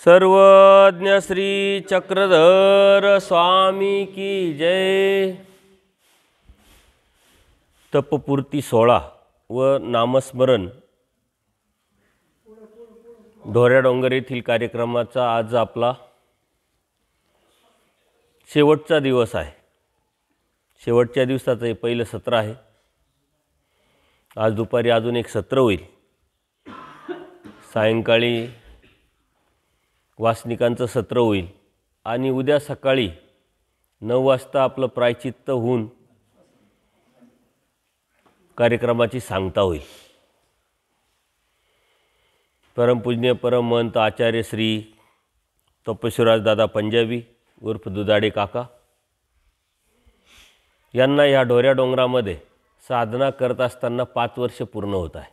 सर्वज्ञ श्री चक्रधर स्वामी की जय। तपपूर्ती 16 व नामस्मरण ढोऱ्या डोंगर येथील कार्यक्रमाचा आज आपला शेवटचा दिवस आहे। शेवटच्या दिवसाचं हे पहिलं सत्र आहे। आज दुपारी अजून एक सत्र होईल। सायंकाळी वासनिकांचं सत्र होईल आणि उद्या सकाळी 9 वाजता आपलं प्रायचित्त होऊन कार्यक्रमाची सांगता होईल। परमपूज्य परमहंत आचार्य श्री तपस्वीराज दादा पंजाबी उर्फ दुधाडे काका यांना या ढोऱ्या डोंगरामध्ये साधना करत असताना 5 वर्ष पूर्ण होत आहे।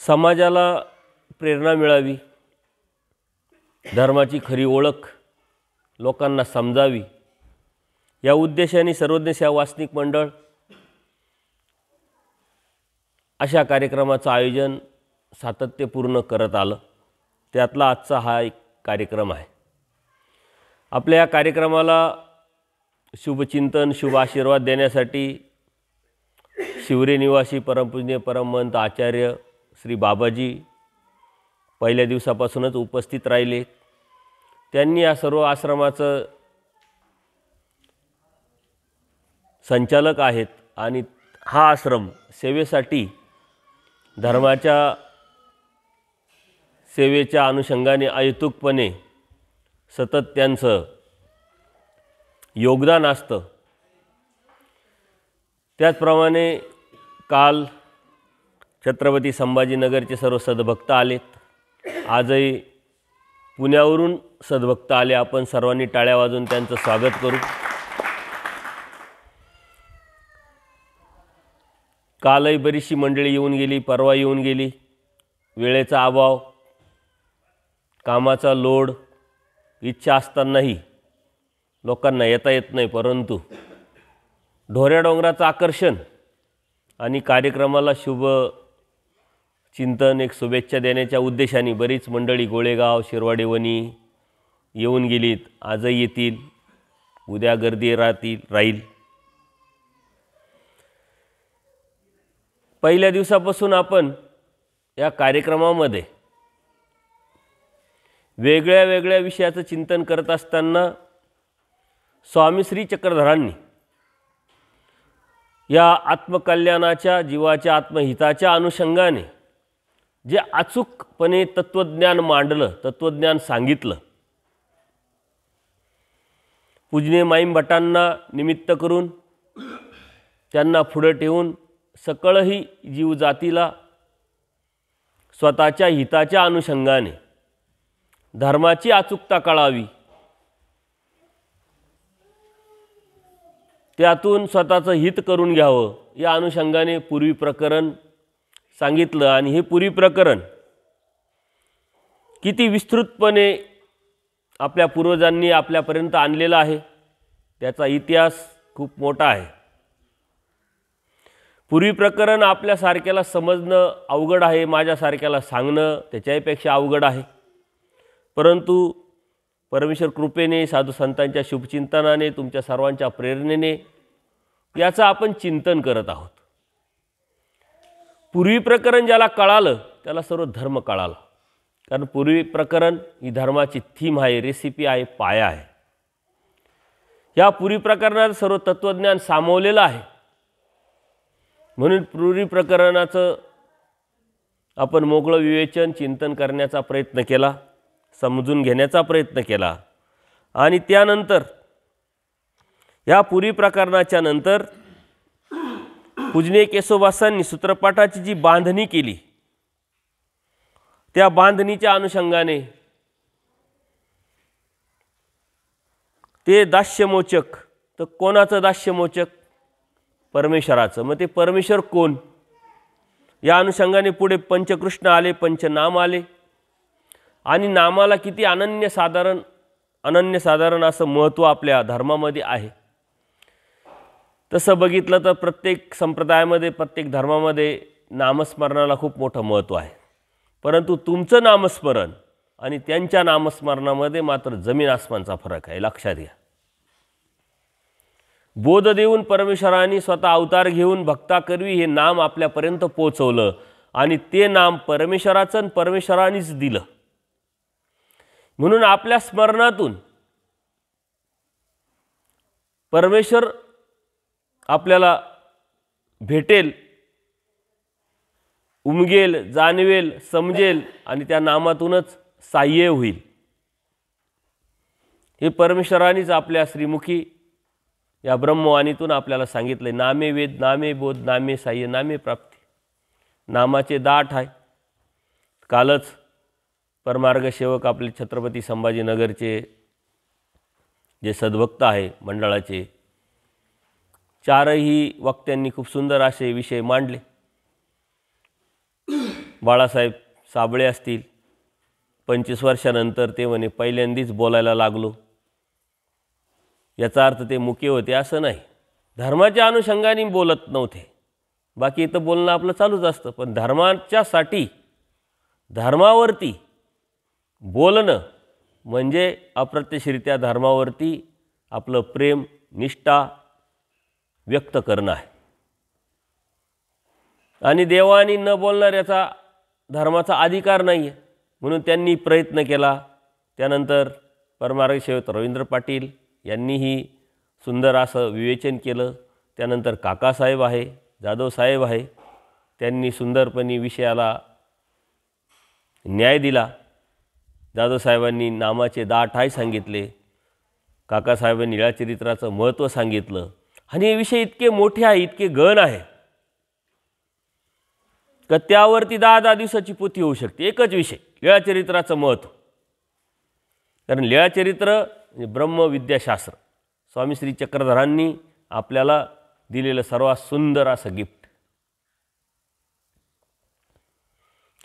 समाजाला प्रेरणा मिळावी, धर्माची खरी ओळख लोकांना समजावी या उद्देशाने सर्वज्ञ सेवा वासनिक मंडळ अशा कार्यक्रमाचं आयोजन सातत्यपूर्ण करत आलं। त्यातला आजचा हा एक कार्यक्रम आहे। आपल्या या कार्यक्रमाला शुभचिंतन शुभ आशीर्वाद देण्यासाठी शिवरे निवासी परमपूज्य परमहंत आचार्य श्री बाबाजी पहिल्या दिवसापासूनच उपस्थित राहिले। त्यांनी या सर्व आश्रमाचं संचालक आहेत आणि हा आश्रम सेवेसाठी धर्माच्या सेवेच्या अनुषंगाने अहेतुकपणे सतत त्यांचं योगदान असतं। त्याचप्रमाणे काल छत्रपती संभाजीनगरचे सर्व सद्भक्त आलेत। आजही पुण्यावरून सद्भक्त आले। आपण सर्वांनी टाळ्या वाजवून त्यांचं स्वागत करू। कालही बरीचशी मंडळी येऊन गेली, परवा येऊन गेली। वेळेचा अभाव, कामाचा लोड, इच्छा असतानाही लोकांना येता येत नाही, परंतु ढोऱ्या डोंगराचं आकर्षण आणि कार्यक्रमाला शुभ चिंतन एक शुभेच्छा देण्याच्या उद्देशाने बरीच मंडळी गोळेगाव शिरवाडेवणी येऊन गेलीत, आजही येतील, उद्या गर्दी राहील। पहिल्या दिवसापासून आपण या कार्यक्रमामध्ये वेगळ्या वेगळ्या विषयाचं चिंतन करत असताना स्वामी श्री चक्रधरांनी या आत्मकल्याणाच्या जीवाच्या आत्महिताच्या अनुषंगाने जे अचूकपणे तत्वज्ञान मांडलं, तत्वज्ञान सांगितलं, पूजनीय माईम भटांना निमित्त करून त्यांना पुढे ठेवून सकळही जीवजातीला स्वतःच्या हिताच्या अनुषंगाने धर्माची अचूकता कळावी, त्यातून स्वतःचं हित करून घ्यावं या अनुषंगाने पूर्वी प्रकरण सांगितलं। आणि हे पूर्वी प्रकरण किती विस्तृतपणे आपल्या पूर्वजांनी आपल्यापर्यंत आणलेलं आहे त्याचा इतिहास खूप मोठा आहे। पूर्वी प्रकरण आपल्यासारख्याला समजणं अवघड आहे, माझ्यासारख्याला सांगणं त्याच्यापेक्षा अवघड आहे, परंतु परमेश्वर कृपेने साधू संतांच्या शुभचिंतनाने तुमच्या सर्वांच्या प्रेरणेने याचं आपण चिंतन करत आहोत। पूर्वी प्रकरण ज्याला कळालं त्याला सर्व धर्म कळाला, कारण पूर्वी प्रकरण ही धर्माची थीम आहे, रेसिपी आहे, पाया आहे। या पूर्वी प्रकरणात सर्व तत्वज्ञान सामावलेलं आहे, म्हणून पूर्वी प्रकरणाचं आपण मोकळं विवेचन चिंतन करण्याचा प्रयत्न केला, समजून घेण्याचा प्रयत्न केला। आणि त्यानंतर या पूर्वी प्रकरणाच्या नंतर पूजनीय केशवदासांनी सूत्रपाठाची जी बांधणी केली त्या बांधणीच्या अनुषंगाने ते दास्यमोचक, तर कोणाचं दास्यमोचक? परमेश्वराचं। मग ते परमेश्वर कोण या अनुषंगाने पुढे पंचकृष्ण आले, पंचनाम आले आणि नामाला किती अनन्यसाधारण असं महत्त्व आपल्या धर्मामध्ये आहे। तसं बघितलं तर प्रत्येक संप्रदायामध्ये प्रत्येक धर्मामध्ये नामस्मरणाला खूप मोठं महत्त्व आहे। परंतु तुमचं नामस्मरण आणि त्यांच्या नामस्मरणामध्ये मात्र जमीन आसमानचा फरक आहे, लक्षात घ्या. बोध देऊन परमेश्वरांनी स्वतः अवतार घेऊन भक्ताकरवी हे नाम आपल्यापर्यंत पोचवलं आणि ते नाम परमेश्वराचं आणि परमेश्वरांनीच दिलं. म्हणून आपल्या स्मरणातून परमेश्वर आपल्याला भेटेल, उमगेल, जाणवेल, समजेल आणि त्या नामातूनच साह्य होईल. हे परमेश्वरांनीच आपल्या श्रीमुखी या ब्रह्मवाणीतून आपल्याला सांगितले. नामे वेद, नामे बोध, नामे साह्य, नामे प्राप्ती. नामाचे दाट आहे. कालच परमार्ग सेवक आपले छत्रपती संभाजीनगरचे जे सद्भक्त आहे मंडळाचे, चारही वक्त्यांनी खूप सुंदर असे विषय मांडले. बाळासाहेब साबळे असतील, 25 वर्षानंतर ते म्हणे पहिल्यांदाच बोलायला लागलो. याचा अर्थ ते मुके होते असं नाही, धर्माच्या अनुषंगाने बोलत नव्हते. बाकी इथं बोलणं आपलं चालूच असतं, पण धर्माच्यासाठी धर्मावरती बोलणं म्हणजे अप्रत्यक्षरित्या धर्मावरती आपलं प्रेम, निष्ठा व्यक्त करणं आहे. आणि देवानी न बोलणाऱ्याचा धर्माचा अधिकार नाही आहे. म्हणून त्यांनी प्रयत्न केला. त्यानंतर परमार्ग सेवक रवींद्र पाटील यांनीही सुंदर असं विवेचन केलं. त्यानंतर काकासाहेब आहे, जाधव साहेब आहे, त्यांनी सुंदरपणे विषयाला न्याय दिला. जाधव साहेबांनी नामाचे दाट आहे सांगितले, काकासाहेबांनी लीळाचरित्राचं महत्त्व सांगितलं. आणि हे विषय इतके मोठे आहे, इतके गहन आहे का त्यावरती 10 दिवसाची पोथी होऊ शकते. एकच विषय, लीळाचरित्राचं महत्त्व. कारण लीळाचरित्र ब्रह्मविद्याशास्त्र स्वामी श्री चक्रधरांनी आपल्याला दिलेलं सर्वात सुंदर असं गिफ्ट.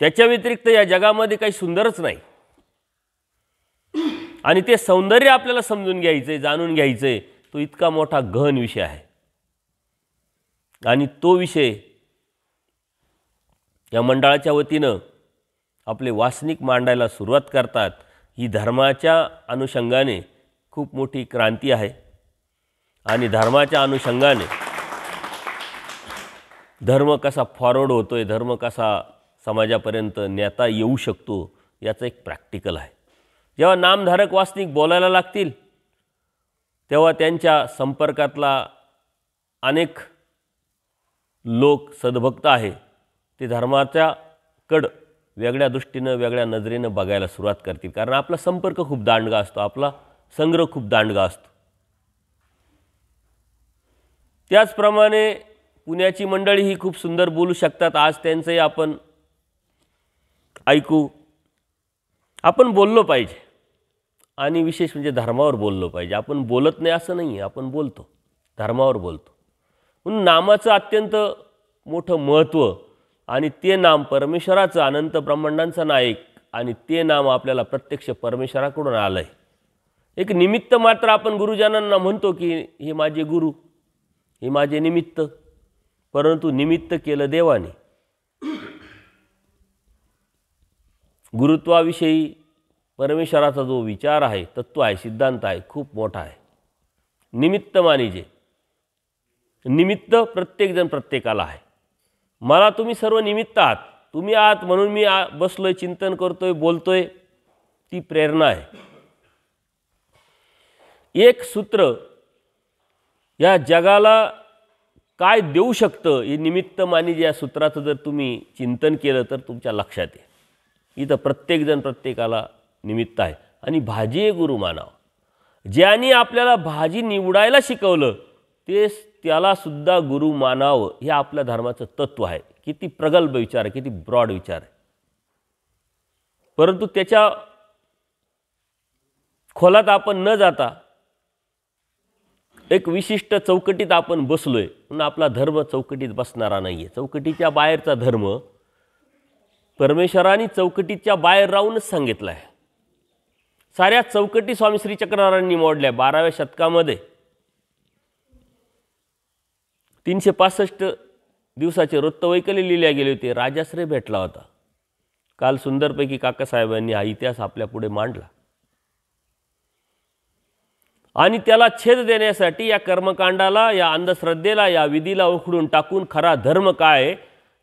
त्याच्या व्यतिरिक्त या जगामध्ये काही सुंदरच नाही. आणि ते सौंदर्य आपल्याला समजून घ्यायचं, जाणून घ्यायचं, तो इतका मोठा गहन विषय आहे. आणि तो विषय या मंडळाच्या वतीनं आपले वासनिक मांडायला सुरुवात करतात. ही धर्माच्या अनुषंगाने खूप मोठी क्रांती आहे. आणि धर्माच्या अनुषंगाने धर्म कसा फॉरवर्ड होतोय, धर्म कसा समाजापर्यंत नेता येऊ शकतो, याचं एक प्रॅक्टिकल आहे. जेव्हा नामधारक वासनिक बोलायला लागतील तेव्हा त्यांच्या संपर्कातला अनेक लोक सद्भक्त आहे ते धर्माच्या वेगळ्या दृष्टीनं, वेगळ्या नजरेनं बघायला सुरुवात करतील. कारण आपला संपर्क खूप दांडगा असतो, आपला संग्रह खूप दांडगा असतो. त्याचप्रमाणे पुण्याची मंडळी ही खूप सुंदर बोलू शकतात. आज त्यांचंही आपण ऐकू. आपण बोललो पाहिजे आणि विशेष म्हणजे धर्मावर बोललो पाहिजे. आपण बोलत नाही असं नाही आहे, आपण बोलतो, धर्मावर बोलतो. म्हणून नामाचं अत्यंत मोठं महत्त्व. आणि ते नाम परमेश्वराचं, अनंत ब्रह्मांडांचं नायक, आणि ते नाम आपल्याला प्रत्यक्ष परमेश्वराकडून आलं आहे. एक निमित्त मात्र आपण गुरुजनांना म्हणतो की हे माझे गुरु, हे माझे निमित्त, परंतु निमित्त केलं देवाने. गुरुत्वाविषयी परमेश्वराचा जो विचार आहे, तत्व आहे, सिद्धांत आहे, खूप मोठा आहे. निमित्त मानिजे, निमित्त प्रत्येकजण प्रत्येकाला आहे. मला तुम्ही सर्व निमित्त आहात, तुम्ही आहात म्हणून मी बसलोय, चिंतन करतोय, बोलतोय, ती प्रेरणा आहे. एक सूत्र या जगाला काय देऊ शकतं हे निमित्त मानिजे या सूत्राचं जर तुम्ही चिंतन केलं तर तुमच्या लक्षात येईल. इथं प्रत्येकजण प्रत्येकाला निमित्त आहे. आणि भाजी हे गुरु मानावं. ज्यांनी आपल्याला भाजी निवडायला शिकवलं त्याला सुद्धा गुरु मानावं, हे आपल्या धर्माचं तत्व आहे. किती प्रगल्भ विचार आहे, किती ब्रॉड विचार आहे. परंतु त्याच्या खोलात आपण न जाता एक विशिष्ट चौकटीत आपण बसलोय, म्हणून आपला धर्म चौकटीत बसणारा नाही आहे. चौकटीच्या बाहेरचा धर्म परमेश्वराने चौकटीच्या बाहेर राहूनच सांगितलं आहे. साऱ्या चौकटी स्वामी श्री चक्रधरांनी मोडल्या. 12व्या शतकामध्ये 365 दिवसाचे वृत्तवैकल्य लिहिले गेले होते. राजाश्रय भेटला होता. काल सुंदरपैकी काकासाहेबांनी हा इतिहास आपल्यापुढे मांडला आणि त्याला छेद देण्यासाठी या कर्मकांडाला, या अंधश्रद्धेला, या विधीला उखडून टाकून खरा धर्म काय आहे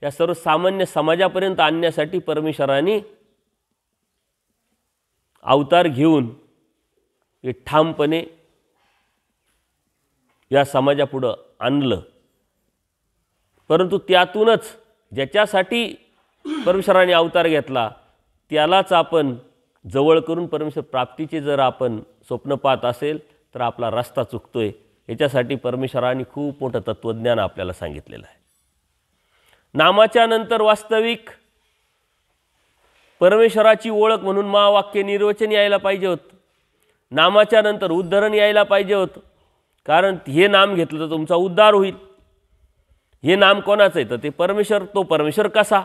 या सर्वसामान्य समाजापर्यंत आणण्यासाठी परमेश्वराने अवतार घेऊन हे ठामपणे या समाजापुढं आणलं। परंतु त्यातूनच ज्याच्यासाठी परमेश्वराने अवतार घेतला त्यालाच आपण जवळ करून परमेश्वर प्राप्तीचे जर आपण स्वप्न पाहत असेल तर आपला रस्ता चुकतोय। याच्यासाठी परमेश्वराने खूप मोठं तत्त्वज्ञान आपल्याला सांगितलेलं आहे। नामाच्या नंतर वास्तविक परमेश्वराची ओळख म्हणून महावाक्य निर्वचन यायला पाहिजे होतं। नामाच्या नंतर उद्धरण यायला पाहिजे होतं, कारण हे नाम घेतलं तर तुमचा उद्धार होईल। हे नाम कोणाचं आहे तर ते परमेश्वर। तो परमेश्वर कसा?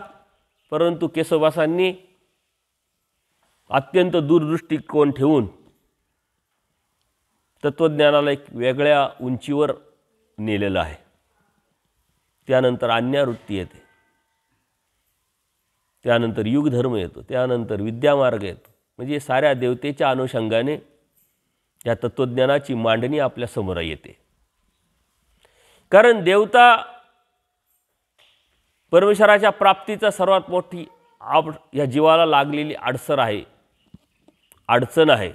परंतु केशवदासांनी अत्यंत दूरदृष्टिकोन ठेवून तत्त्वज्ञानाला एक वेगळ्या उंचीवर नेलेलं आहे। त्यानंतर अन्यावृत्ती येते, त्यानंतर युगधर्म येतो, त्यानंतर विद्यामार्ग येतो। म्हणजे साऱ्या देवतेच्या अनुषंगाने या तत्त्वज्ञानाची मांडणी आपल्या समोर येते। कारण देवता परमेश्वराच्या प्राप्तीचा सर्वात मोठी या जीवाला लागलेली अडचण आहे।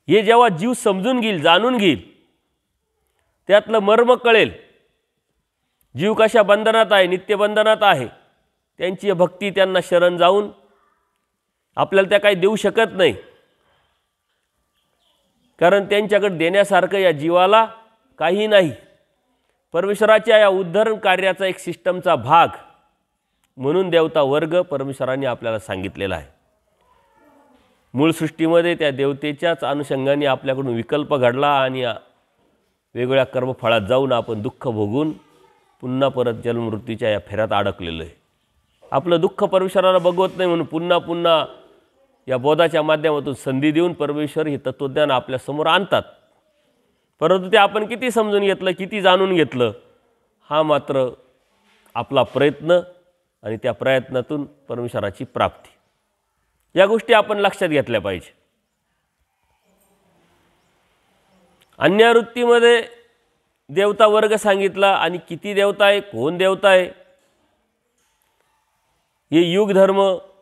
हे जेव्हा जीव समजून घेईल, जाणून घेईल, त्यातलं मर्म कळेल, जीव कशा बंधनात आहे, नित्यबंधनात आहे, त्यांची भक्ती त्यांना शरण जाऊन आपल्याला त्या काही देऊ शकत नाही, कारण त्यांच्याकडे देण्यासारखं या जीवाला काही नाही। परमेश्वराच्या या उद्धरण कार्याचा एक सिस्टमचा भाग म्हणून देवता वर्ग परमेश्वराने आपल्याला सांगितलेला आहे। मूळ सृष्टीमध्ये त्या देवतेच्याच अनुषंगाने आपल्याकडून विकल्प घडला आणि वेगवेगळ्या कर्मफळात जाऊन आपण दुःख भोगून पुन्हा परत जन्ममृत्यूच्या या फेऱ्यात अडकलेलो आहे। आपलं दुःख परमेश्वराला बघवत नाही म्हणून पुन्हा पुन्हा या बोधाच्या माध्यमातून संधी देऊन परमेश्वर हे तत्त्वज्ञान आपल्यासमोर आणतात। परंतु ते आपण किती समजून घेतलं, किती जाणून घेतलं, हा मात्र आपला प्रयत्न आणि त्या प्रयत्नातून परमेश्वराची प्राप्ती, या गोष्टी आपण लक्षात घेतल्या पाहिजे। अन्यावृत्तीमध्ये देवता वर्ग सांगितला आणि किती देवता आहे, कोण देवता आहे, हे युगधर्म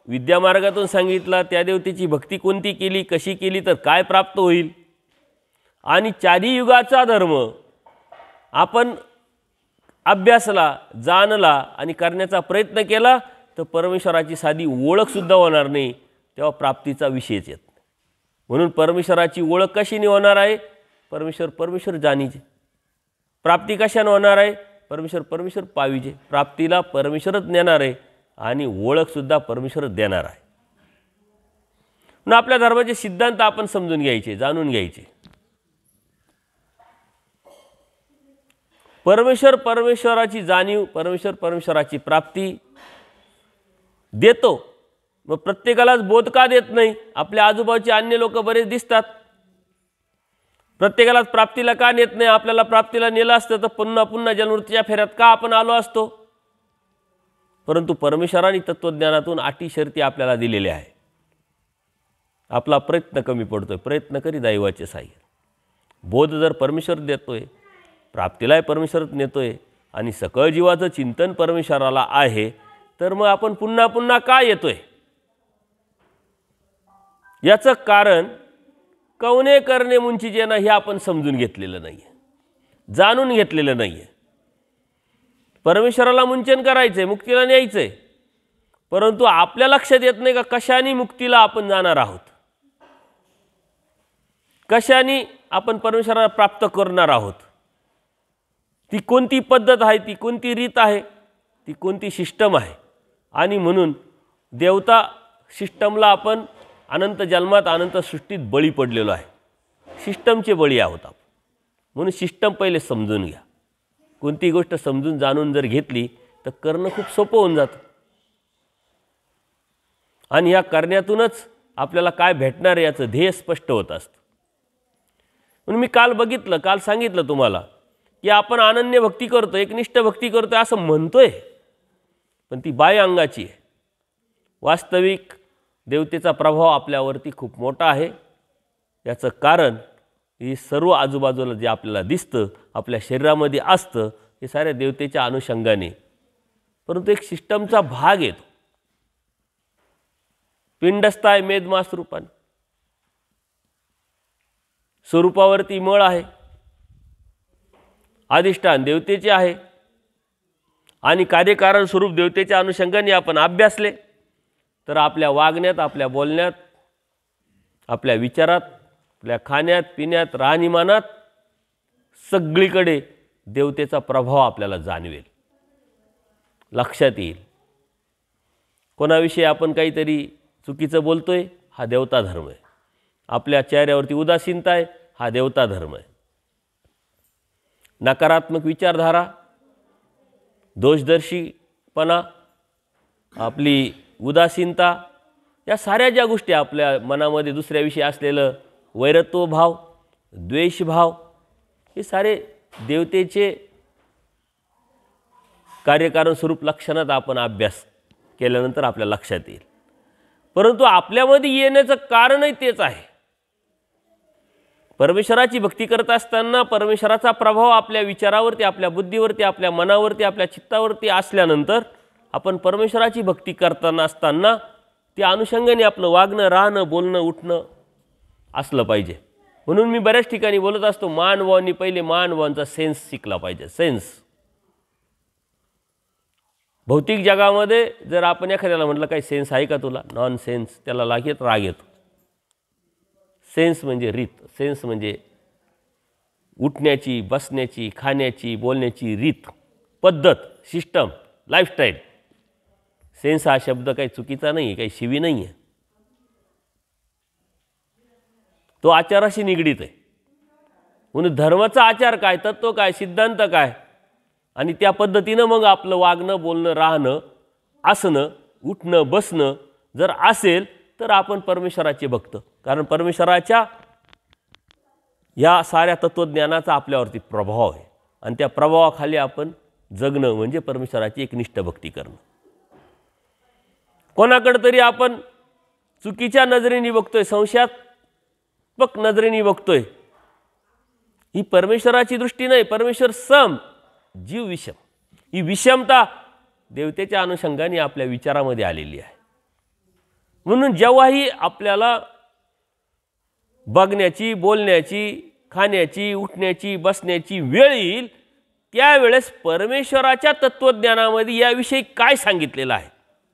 विद्यामार्गातून सांगितला। त्या देवतेची भक्ती कोणती केली, कशी केली तर काय प्राप्त होईल, आणि चारी युगाचा धर्म आपण अभ्यासला, जाणला आणि करण्याचा प्रयत्न केला तर परमेश्वराची साधी ओळखसुद्धा होणार नाही, तेव्हा प्राप्तीचा विषयच येत नाही। म्हणून परमेश्वराची ओळख कशाने होणार आहे? परमेश्वर जाणीजे। प्राप्ती कशाने होणार आहे? परमेश्वर पाविजे। प्राप्तीला परमेश्वरच नेणार आहे आणि ओळखसुद्धा परमेश्वरच देणार आहे। म्हणून आपल्या धर्माचे सिद्धांत आपण समजून घ्यायचे, जाणून घ्यायचे। परमेश्वराची जाणीव, परमेश्वराची प्राप्ती देतो, मग प्रत्येकालाच बोध का देत नाही? आपल्या आजूबाजूचे अन्य लोक बरेच दिसतात, प्रत्येकालाच प्राप्तीला का नेत नाही? आपल्याला प्राप्तीला नेलं असतं तर पुन्हा पुन्हा जन्ममृत्यूच्या फेऱ्यात का आपण आलो असतो? परंतु परमेश्वराने तत्त्वज्ञानातून अटी शर्ती आपल्याला दिलेल्या आहे। आपला प्रयत्न कमी पडतोय, प्रयत्न करी दैवाचे साह्य। बोध जर परमेश्वर देतोय, प्राप्तीलाही परमेश्वरच नेतोय आणि सकळ जीवाचं चिंतन परमेश्वराला आहे, तर मग आपण पुन्हा पुन्हा का येतोय? याचं कारण कवने करणे मुंचीचे ना, हे आपण समजून घेतलेलं नाही आहे, जाणून घेतलेलं नाही आहे। परमेश्वराला मुंचन करायचंय, मुक्तीला न्यायचंय, परंतु आपल्या लक्षात येत नाही का कशाने मुक्तीला आपण जाणार आहोत, कशाने आपण परमेश्वराला प्राप्त करणार आहोत, ती कोणती पद्धत आहे, ती कोणती रीत आहे, ती कोणती सिस्टम आहे। आणि म्हणून देवता सिस्टमला आपण अनंत जन्मात अनंत सृष्टीत बळी पडलेलो आहे, सिस्टमचे बळी आहोत आपण। म्हणून सिस्टम पहिले समजून घ्या। कोणती गोष्ट समजून जाणून जर घेतली तर करणं खूप सोपं होऊन जातं आणि या करण्यातूनच आपल्याला काय भेटणार आहे याचं ध्येय स्पष्ट होत असतं। म्हणून मी काल सांगितलं तुम्हाला की आपण अनन्य भक्ती करतो, एकनिष्ठ भक्ती करतो असं म्हणतोय, पण ती बाह्य अंगाची आहे। वास्तविक देवतेचा प्रभाव आपल्यावरती खूप मोठा आहे. याचं कारण हे सर्व आजूबाजूला जे आपल्याला दिसतं, आपल्या शरीरामध्ये असतं, हे साऱ्या देवतेच्या अनुषंगाने, परंतु एक सिस्टमचा भाग येतो. पिंडस्थाय मेदमास रूपाने, स्वरूपावरती मळ आहे, अधिष्ठान देवतेचे आहे आणि कार्यकारण स्वरूप देवतेच्या अनुषंगाने आपण अभ्यासले तर आपल्या वागण्यात, आपल्या बोलण्यात, आपल्या विचारात, आपल्या खाण्यात पिण्यात, राहणीमानात सगळीकडे देवतेचा प्रभाव आपल्याला जाणवेल, लक्षात येईल. कोणाविषयी आपण काहीतरी चुकीचं बोलतोय, हा देवता धर्म आहे. आपल्या चेहऱ्यावरती उदासीनता आहे, हा देवता धर्म आहे. नकारात्मक विचारधारा, दोषदर्शीपणा, आपली उदासीनता, या साऱ्या ज्या गोष्टी आपल्या मनामध्ये दुसऱ्याविषयी असलेलं वैरत्वभाव, द्वेषभाव, हे सारे देवतेचे कार्यकारण स्वरूप लक्षणात आपण अभ्यास केल्यानंतर आपल्या लक्षात येईल. परंतु आपल्यामध्ये येण्याचं कारणही तेच आहे. परमेश्वराची भक्ती करत असताना परमेश्वराचा प्रभाव आपल्या विचारावरती, आपल्या बुद्धीवरती, आपल्या मनावरती, आपल्या चित्तावरती असल्यानंतर आपण परमेश्वराची भक्ती करताना असताना त्या अनुषंगाने आपलं वागणं, राहणं, बोलणं, उठणं असलं पाहिजे. म्हणून मी बऱ्याच ठिकाणी बोलत असतो, मानवांनी पहिले मानवांचा सेन्स शिकला पाहिजे. सेन्स. भौतिक जगामध्ये जर आपण एखाद्याला म्हटलं काही सेन्स आहे का तुला, नॉन सेन्स, त्याला लागेल राग येतो. सेन्स म्हणजे रीत, सेन्स म्हणजे उठण्याची, बसण्याची, खाण्याची, बोलण्याची रीत, पद्धत, सिस्टम, लाईफस्टाईल. सेन्स हा शब्द काही चुकीचा नाही आहे, काही शिवी नाही आहे. तो आचाराशी निगडीत आहे. म्हणून धर्माचा आचार काय, तत्व काय, सिद्धांत काय, आणि त्या पद्धतीनं मग आपलं वागणं, बोलणं, राहणं, असणं, उठणं, बसणं जर असेल तर आपण परमेश्वराचे भक्त. कारण परमेश्वराच्या या साऱ्या तत्त्वज्ञानाचा आपल्यावरती प्रभाव आहे आणि त्या प्रभावाखाली आपण जगणं म्हणजे परमेश्वराची एकनिष्ठ भक्ती करणं. कोणाकडे तरी आपण चुकीच्या नजरेने बघतोय, संशयात्मक नजरेने बघतोय, ही परमेश्वराची दृष्टी नाही. परमेश्वर सम, जीव विषम. ही विषमता देवतेच्या अनुषंगाने आपल्या विचारामध्ये आलेली आहे. म्हणून जेव्हाही आपल्याला बघण्याची, बोलण्याची, खाण्याची, उठण्याची, बसण्याची वेळ येईल त्यावेळेस परमेश्वराच्या तत्त्वज्ञानामध्ये याविषयी काय सांगितलेलं आहे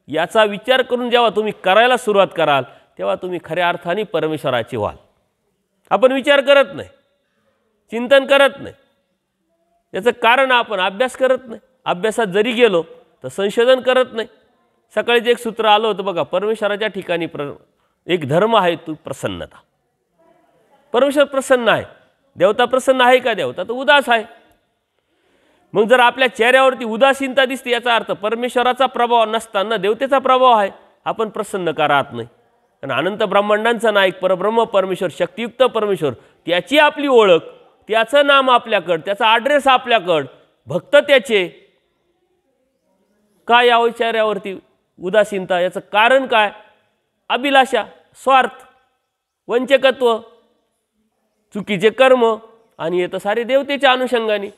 याचा विचार करून जेव्हा तुम्ही करायला सुरुवात कराल तेव्हा तुम्ही खऱ्या अर्थाने परमेश्वराचे व्हाल. आपण विचार करत नाही, चिंतन करत नाही. याचं कारण आपण अभ्यास करत नाही. अभ्यासात जरी गेलो तर संशोधन करत नाही. सकाळीच एक सूत्र आलं होतं बघा, परमेश्वराच्या ठिकाणी एक धर्म आहे तो प्रसन्नता. परमेश्वर प्रसन्न आहे. देवता प्रसन्न आहे का? देवता तर उदास आहे. मग जर आपल्या चेहऱ्यावरती उदासीनता दिसते याचा अर्थ परमेश्वराचा प्रभाव नसताना देवतेचा प्रभाव आहे. आपण प्रसन्न का राहत नाही? आणि अनंत ब्रह्मांडांचा नायक परब्रह्म परमेश्वर, शक्तियुक्त परमेश्वर, त्याची आपली ओळख, त्याचं नाम आपल्याकडं, त्याचा ॲड्रेस आपल्याकडं, भक्त त्याचे, का या चेहऱ्यावरती उदासीनता? याचं कारण काय? अभिलाषा, स्वार्थ, वंचकत्व, चुकीचे कर्म, आणि येतं सारे देवतेच्या अनुषंगाने.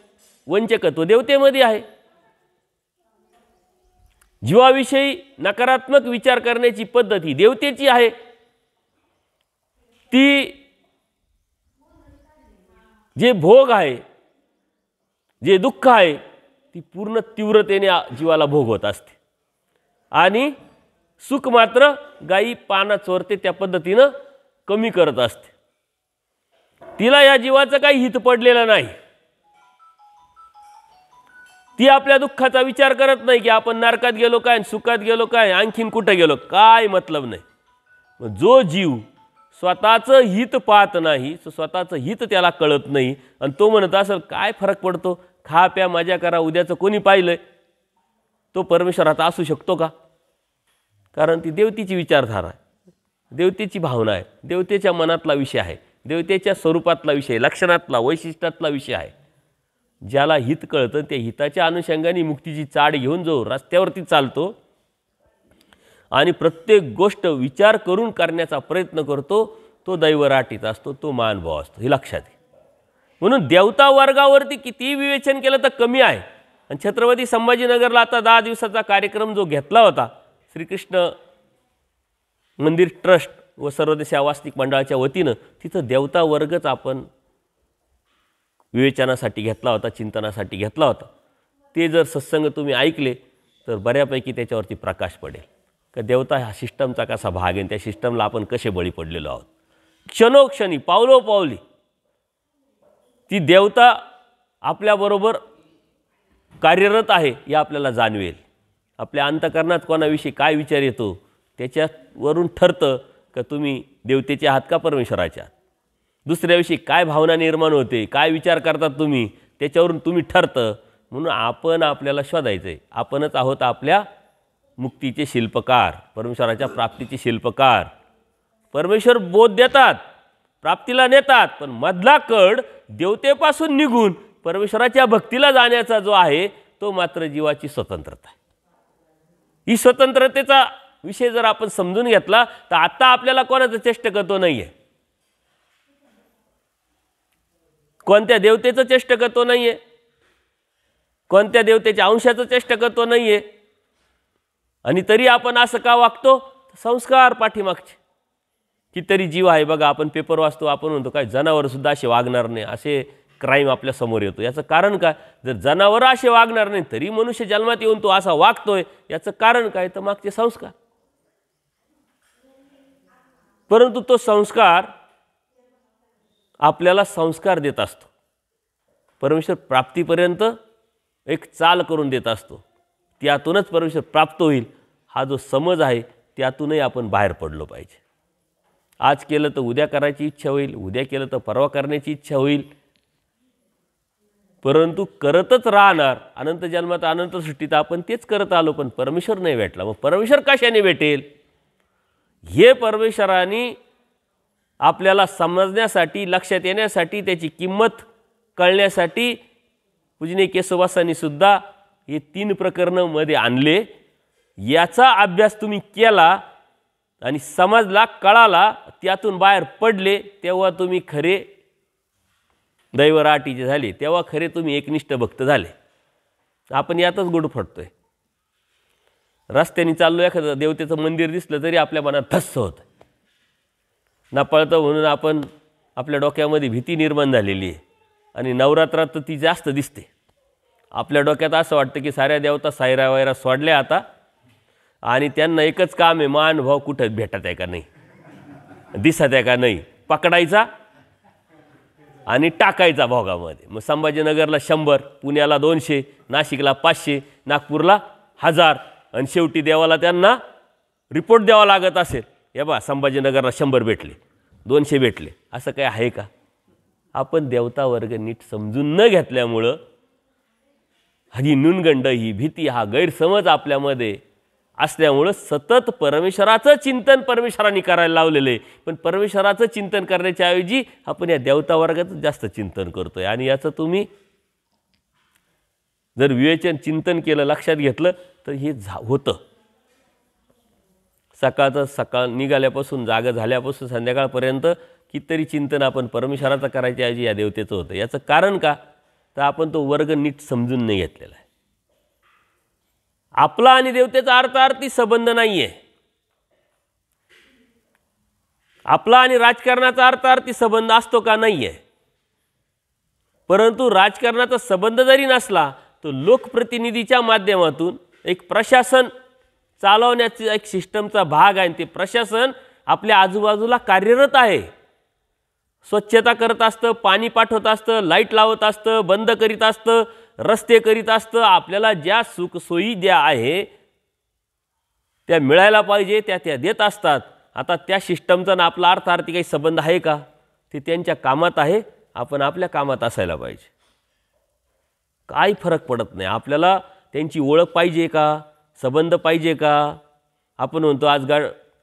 वंचकत्व देवतेमध्ये आहे. जीवाविषयी नकारात्मक विचार करण्याची पद्धत ही देवतेची आहे. ती जे भोग आहे, जे दुःख आहे, ती पूर्ण तीव्रतेने जीवाला भोगवत असते आणि सुख मात्र गायी पाना चोरते त्या पद्धतीनं कमी करत असते. तिला या जीवाचं काही हित पडलेलं नाही. ती आपल्या दुःखाचा विचार करत नाही की आपण नरकात गेलो काय, सुखात गेलो काय, आणखीन कुठं गेलो, काय मतलब नाही. जो जीव स्वतःचं हित पाहत नाही, स्वतःचं हित त्याला कळत नाही आणि तो म्हणत असेल काय फरक पडतो, खा प्या मजा करा, उद्याचं कोणी पाहिलंय, तो परमेश्वराचा असू शकतो का? कारण ती देवतेची विचारधारा आहे, देवतेची भावना आहे, देवतेच्या मनातला विषय आहे, देवतेच्या स्वरूपातला विषय, लक्षणातला, वैशिष्ट्यातला विषय आहे. ज्याला हित कळतं त्या हिताच्या अनुषंगाने मुक्तीची चाड घेऊन जो रस्त्यावरती चालतो आणि प्रत्येक गोष्ट विचार करून करण्याचा प्रयत्न करतो, तो दैवराटीचा असतो, तो महानुभाव असतो, हे लक्षात घ्या. म्हणून देवता वर्गावरती कितीही विवेचन केलं तर कमी आहे. आणि छत्रपती संभाजीनगरला आता 10 दिवसाचा कार्यक्रम जो घेतला होता श्रीकृष्ण मंदिर ट्रस्ट व सर्वदेश वास्तविक मंडळाच्या वतीनं, तिथं देवता वर्गच आपण विवेचनासाठी घेतला होता, चिंतनासाठी घेतला होता. ते जर सत्संग तुम्ही ऐकले तर बऱ्यापैकी त्याच्यावरती प्रकाश पडेल का देवता हा सिस्टमचा कसा भाग आहे, त्या सिस्टमला आपण कसे बळी पडलेलो आहोत. क्षणोक्षणी पावलोपावली ती देवता आपल्याबरोबर कार्यरत आहे हे आपल्याला जाणवेल. आपल्या अंतःकरणात कोणाविषयी काय विचार येतो त्याच्यावरून ठरतं का तुम्ही देवतेचे आहात का परमेश्वराच्या. दुसऱ्याविषयी काय भावना निर्माण होते, काय विचार करतात तुम्ही, त्याच्यावरून तुम्ही ठरतं. म्हणून आपण आपल्याला शोधायचं आहे. आपणच आहोत आपल्या मुक्तीचे शिल्पकार, परमेश्वराच्या प्राप्तीचे शिल्पकार. परमेश्वर बोध देतात, प्राप्तीला नेतात, पण मधला कड देवतेपासून निघून परमेश्वराच्या भक्तीला जाण्याचा जो आहे तो मात्र जीवाची स्वतंत्रता आहे. ही स्वतंत्रतेचा विषय जर आपण समजून घेतला तर आता आपल्याला कोणाचं चेष्टकत्व नाही आहे, कोणत्या देवतेचं चेष्टकत्व नाही आहे, कोणत्या देवतेच्या अंशाचं चेष्टकत्व नाही आहे. आणि तरी आपण असं का वागतो, संस्कार पाठीमागचे कितीतरी जीव आहे. बघा आपण पेपर वाचतो, आपण म्हणतो काय जनावरसुद्धा असे वागणार नाही, असे क्राईम आपल्या समोर येतो. याचं कारण काय, जर जनावर असे वागणार नाही तरी मनुष्य जन्मात येऊन तो असा वागतोय, याचं कारण काय, तर मागचे संस्कार. परंतु तो संस्कार आपल्याला संस्कार देत असतो, परमेश्वर प्राप्तीपर्यंत एक चाल करून देत असतो. त्यातूनच परमेश्वर प्राप्त होईल हा जो समज आहे त्यातूनही आपण बाहेर पडलो पाहिजे. आज केलं तर उद्या करायची इच्छा होईल, उद्या केलं तर परवा करण्याची इच्छा होईल, परंतु करतच राहणार. अनंत जन्मात अनंत सृष्टीत आपण तेच करत आलो, पण परमेश्वर नाही भेटला. मग परमेश्वर कशाने भेटेल, हे परमेश्वराने आपल्याला समजण्यासाठी, लक्षात येण्यासाठी, त्याची किंमत कळण्यासाठी पूजनीय केशववासांनी सुद्धा हे 3 प्रकरणं मध्ये आणले. याचा अभ्यास तुम्ही केला आणि समजला, कळाला, त्यातून बाहेर पडले, तेव्हा तुम्ही खरे दैवराटीचे झाले, तेव्हा खरे तुम्ही एकनिष्ठ भक्त झाले. आपण यातच गुडफटतोय. रस्त्याने चाललो, एखादं देवतेचं मंदिर दिसलं तरी आपल्या मनात धस्स होतं, नपळतं म्हणून आपण आपल्या डोक्यामध्ये भीती निर्माण झालेली आहे. आणि नवरात्रात तर ती जास्त दिसते. आपल्या डोक्यात असं वाटतं की साऱ्या देवता सायरा वैरा सोडल्या आता आणि त्यांना एकच काम आहे, महानुभाव कुठं भेटत आहे का नाही, दिसत आहे का नाही, पकडायचा आणि टाकायचा भोगामध्ये. मग संभाजीनगरला 100, पुण्याला 200, नाशिकला 500, नागपूरला 1000 आणि शेवटी देवाला त्यांना रिपोर्ट द्यावा लागत असेल, हे बा संभाजीनगरला 100 भेटले, 200 भेटले. असं काय आहे का. आपण देवता वर्ग नीट समजून न घेतल्यामुळं ही न्यूनगंड, ही भीती, हा गैरसमज आपल्यामध्ये असल्यामुळं सतत परमेश्वराचं चिंतन परमेश्वराने करायला लावलेलं आहे. पण परमेश्वराचं चिंतन करण्याच्या ऐवजी आपण या देवता वर्गाचं जास्त चिंतन करतोय. आणि याचं तुम्ही जर विवेचन चिंतन केलं, लक्षात घेतलं तर हे होतं. सकाळ निघाल्यापासून, जागा झाल्यापासून संध्याकाळपर्यंत कितीतरी चिंतन आपण परमेश्वराचं करायच्या ऐवजी या देवतेचं होतं. याचं कारण का, तर आपण तो वर्ग नीट समजून नाही घेतलेला आहे. आपला आणि देवतेचा अर्थार्थी संबंध नाही आहे. आपला आणि राजकारणाचा अर्थार्थी संबंध असतो का, नाही आहे. परंतु राजकारणाचा संबंध जरी नसला तर लोकप्रतिनिधीच्या माध्यमातून एक प्रशासन चालवण्याचा एक सिस्टमचा भाग आहे. ते प्रशासन आपल्या आजूबाजूला कार्यरत आहे, स्वच्छता करत असतं, पाणी पाठवत असतं, लाईट लावत असतं, बंद करीत असतं, रस्ते करीत असतं. आपल्याला ज्या सुखसोयी द्या आहे त्या मिळायला पाहिजे त्या देत असतात. आता त्या सिस्टमचा ना आपला अर्थार्थी काही संबंध आहे का, ते त्यांच्या कामात आहे, आपण आपल्या कामात असायला पाहिजे. काही फरक पडत नाही. आपल्याला त्यांची ओळख पाहिजे का, संबंध पाहिजे का. आपण म्हणतो आज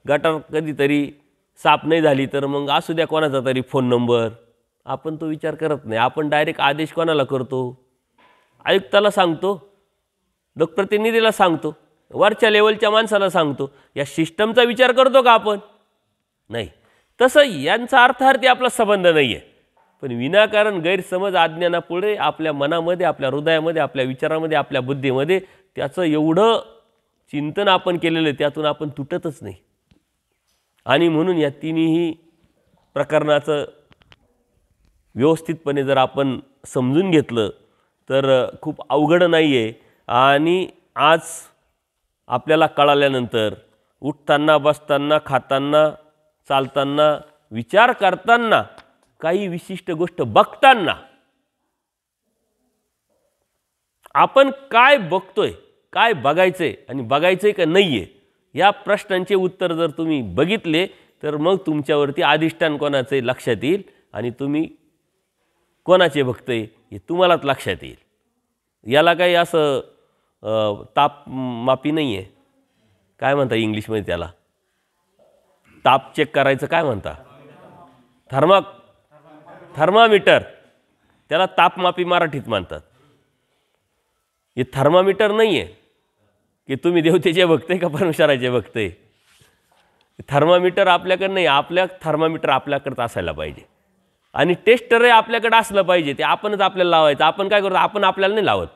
गटार कधीतरी साफ नाही झाली तर मग असू द्या कोणाचा तरी फोन नंबर, आपण तो विचार करत नाही. आपण डायरेक्ट आदेश कोणाला करतो, आयुक्ताला सांगतो, लोकप्रतिनिधीला सांगतो. वरच्या लेवलच्या माणसाला सांगतो. या सिस्टमचा विचार करतो का आपण? नाही. तसं यांचा अर्थार्थी आपला संबंध नाही आहे. पण विनाकारण गैरसमज अज्ञानापुढे आपल्या मनामध्ये, आपल्या हृदयामध्ये, आपल्या विचारामध्ये, आपल्या बुद्धीमध्ये त्याचं एवढं चिंतन आपण केलेलं, त्यातून आपण तुटतच नाही. आणि म्हणून या तिन्ही प्रकरणाचं व्यवस्थितपणे जर आपण समजून घेतलं तर खूप अवघड नाही आहे. आणि आज आपल्याला कळाल्यानंतर उठताना, बसताना, खाताना, चालताना, विचार करताना, काही विशिष्ट गोष्ट बघताना आपण काय बघतोय, काय बघायचंय आणि बघायचंय का नाहीये, या प्रश्नांचे उत्तर जर तुम्ही बघितले तर मग तुमच्यावरती अधिष्ठान कोणाचे लक्षात येईल आणि तुम्ही कोणाचे बघतोय हे तुम्हालाच लक्षात येईल. याला काही असं तापमापी नाही आहे. काय म्हणता इंग्लिशमध्ये त्याला? ताप चेक करायचं काय म्हणता? थर्मामीटर. त्याला तापमापी मराठीत म्हणतात. हे थर्मामीटर नाही आहे की तुम्ही देवतेचे बघते का परमेश्वराचे बघते. थर्मामीटर आपल्याकडे नाही. आपल्या थर्मामीटर आपल्याकडे असायला पाहिजे आणि टेस्टरही आपल्याकडे असलं पाहिजे. ते आपणच आपल्याला लावायचं. आपण काय करतो? आपण आपल्याला नाही लावत,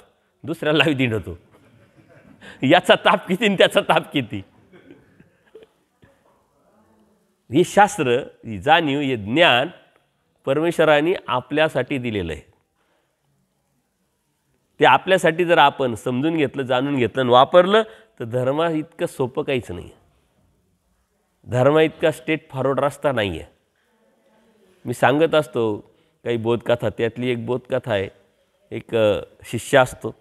दुसऱ्याला लावी दिंडतो. याचा ताप किती आणि त्याचा ताप किती. हे शास्त्र, ही जाणीव, हे ज्ञान परमेश्वराने आपल्यासाठी दिलेलं आहे. ते आपल्यासाठी जर आपण समजून घेतलं, जाणून घेतलं आणि वापरलं तर धर्म इतकं सोपं काहीच नाही. धर्म इतका स्ट्रेट फॉरवर्ड रस्ता नाही आहे. मी सांगत असतो काही बोधकथा. त्यातली एक बोधकथा आहे. एक शिष्य असतो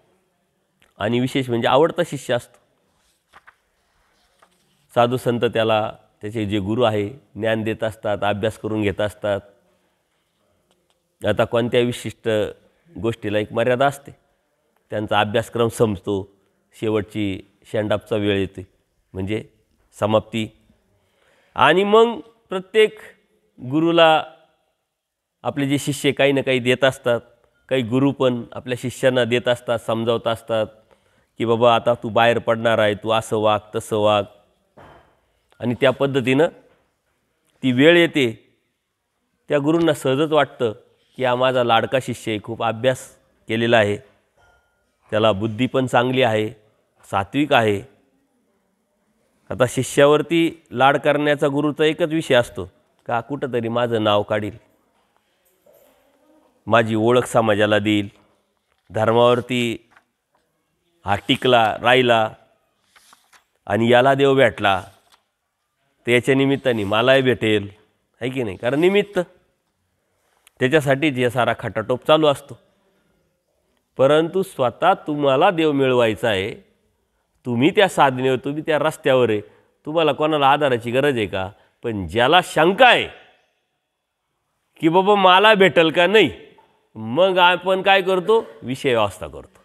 आणि विशेष म्हणजे आवडता शिष्य असतो. साधू संत त्याला, त्याचे जे गुरु आहे, ज्ञान देत असतात, अभ्यास करून घेत असतात. आता कोणत्या विशिष्ट गोष्टीला एक मर्यादा असते. त्यांचा अभ्यासक्रम संपतो, शेवटची शेंडापचा वेळ येते म्हणजे समाप्ती. आणि मग प्रत्येक गुरुला आपले जे शिष्य काही ना काही देत असतात. काही गुरु पण आपल्या शिष्यांना देत असतात, समजावत असतात की बाबा आता तू बाहेर पडणार आहे, तू असं वाग, तसं वाग. आणि त्या पद्धतीनं ती वेळ येते. त्या गुरूंना सहजच वाटतं की हा माझा लाडका शिष्य आहे, खूप अभ्यास केलेला आहे, त्याला बुद्धी पण चांगली आहे, सात्विक आहे. आता शिष्यावरती लाड करण्याचा गुरुचा एकच विषय असतो का कुठंतरी माझं नाव काढील, माझी ओळख समाजाला देईल, धर्मावरती हा टिकला, राहिला आणि याला देव भेटला तर याच्या निमित्ताने मलाही भेटेल, आहे की नाही. कारण निमित्त त्याच्यासाठीच हे सारा खटाटोप चालू असतो. परंतु स्वतः तुम्हाला देव मिळवायचा आहे, तुम्ही त्या साधनेवर, तुम्ही त्या रस्त्यावर आहे, तुम्हाला कोणाला आधाराची गरज आहे का. पण ज्याला शंका आहे की बाबा मला भेटेल का नाही, मग आपण काय करतो? विषय व्यवस्था करतो.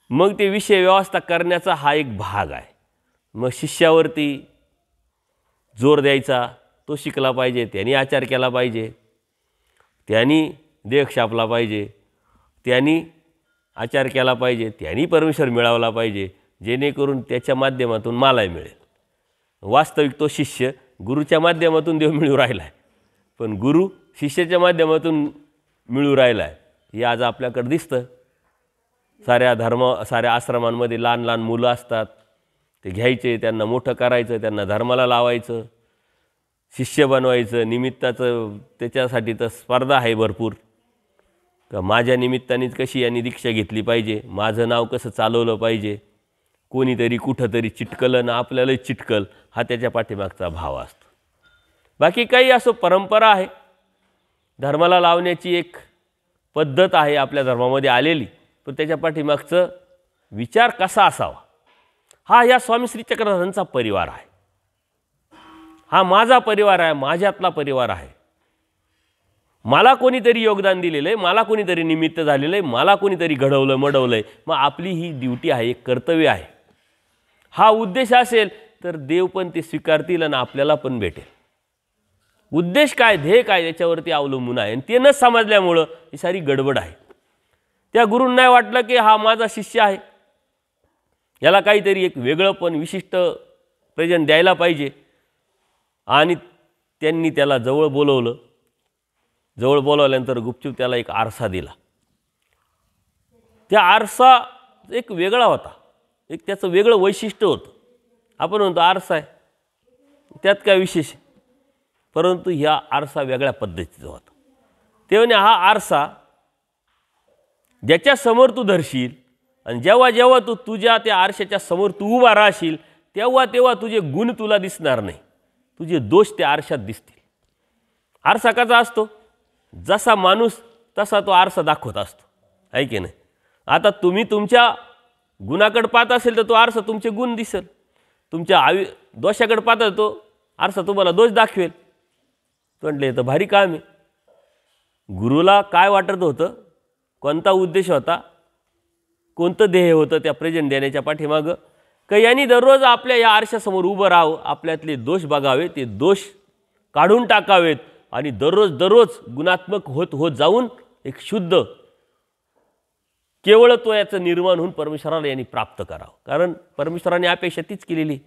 मग ते विषय व्यवस्था करण्याचा हा एक भाग आहे. मग शिष्यावरती जोर द्यायचा, तो शिकला पाहिजे, त्यांनी आचार केला पाहिजे, त्यांनी देह छापला पाहिजे, त्यांनी आचार केला पाहिजे, त्यांनी परमेश्वर मिळवला पाहिजे, जेणेकरून त्याच्या माध्यमातून मलाही मिळेल. वास्तविक तो शिष्य गुरुच्या माध्यमातून देव मिळू राहिला आहे, पण गुरु शिष्याच्या माध्यमातून मिळू राहिला आहे. हे आज आपल्याकडे दिसतं. साऱ्या आश्रमांमध्ये लहान लहान मुलं असतात, ते घ्यायचे, त्यांना मोठं करायचं, त्यांना धर्माला लावायचं, शिष्य बनवायचं. निमित्ताचं त्याच्यासाठी तर स्पर्धा आहे भरपूर. का माझ्या निमित्तानेच कशी यांनी दीक्षा घेतली पाहिजे, माझं नाव कसं चालवलं पाहिजे, कोणीतरी कुठंतरी चिटकलं ना आपल्यालाही चिटकल, हा त्याच्या पाठीमागचा भाव असतो. बाकी काही असो, परंपरा आहे, धर्माला लावण्याची एक पद्धत आहे आपल्या धर्मामध्ये आलेली. पण त्याच्या पाठीमागचं विचार कसा असावा, हा या स्वामी श्री चक्रधरांचा परिवार आहे. हा माझा परिवार आहे, माझ्यातला परिवार आहे. मला कोणीतरी योगदान दिलेलं आहे, मला कोणीतरी निमित्त झालेलं आहे, मला कोणीतरी घडवलं मडवलं आहे. मग आपली ही ड्युटी आहे, एक कर्तव्य आहे. हा उद्देश असेल तर देव पण ते स्वीकारतील आणि आपल्याला पण भेटेल. उद्देश काय, ध्येय काय, याच्यावरती अवलंबून आहे. आणि ते न समजल्यामुळं ही सारी गडबड आहे. त्या गुरूंना वाटलं की हा माझा शिष्य आहे, याला काहीतरी एक वेगळं पण विशिष्ट प्रेझेंट द्यायला पाहिजे. आणि त्यांनी त्याला जवळ बोलवलं. जवळ बोलावल्यानंतर गुपचूप त्याला एक आरसा दिला. त्या आरसा एक वेगळा होता, एक त्याचं वेगळं वैशिष्ट्य होतं. आपण म्हणतो आरसा आहे, त्यात काय विशेष, परंतु ह्या आरसा वेगळ्या पद्धतीचा होता. ते म्हणे हा आरसा ज्याच्यासमोर तू धरशील आणि जेव्हा जेव्हा तू तुझ्या त्या आरशाच्या समोर तू उभा राहशील तेव्हा तेव्हा तुझे गुण तुला दिसणार नाही, तुझे दोष त्या आरशात दिसतील. आरसा कसा असतो, जसा माणूस तसा तो आरसा दाखवत असतो, आहे की नाही. आता तुम्ही तुमच्या गुणाकडे पाहत असेल तर तो आरसा तुमचे गुण दिसेल, तुमच्या दोषाकडे पाहता तो आरसा तुम्हाला दोष दाखवेल. म्हटले तर भारी काम आहे. गुरुला काय वाटत होतं, कोणता उद्देश होता, कोणतं ध्येय होतं त्या प्रेझेंट देण्याच्या पाठीमागं, का यांनी दररोज आपल्या या आरशासमोर उभं राहावं, आपल्यातले दोष बघावे, ते दोष काढून टाकावेत आणि दररोज दररोज गुणात्मक होत होत जाऊन एक शुद्ध केवळत्वाचं निर्माण होऊन परमेश्वराला यांनी प्राप्त करावं. कारण परमेश्वराने अपेक्षा तीच केलेली,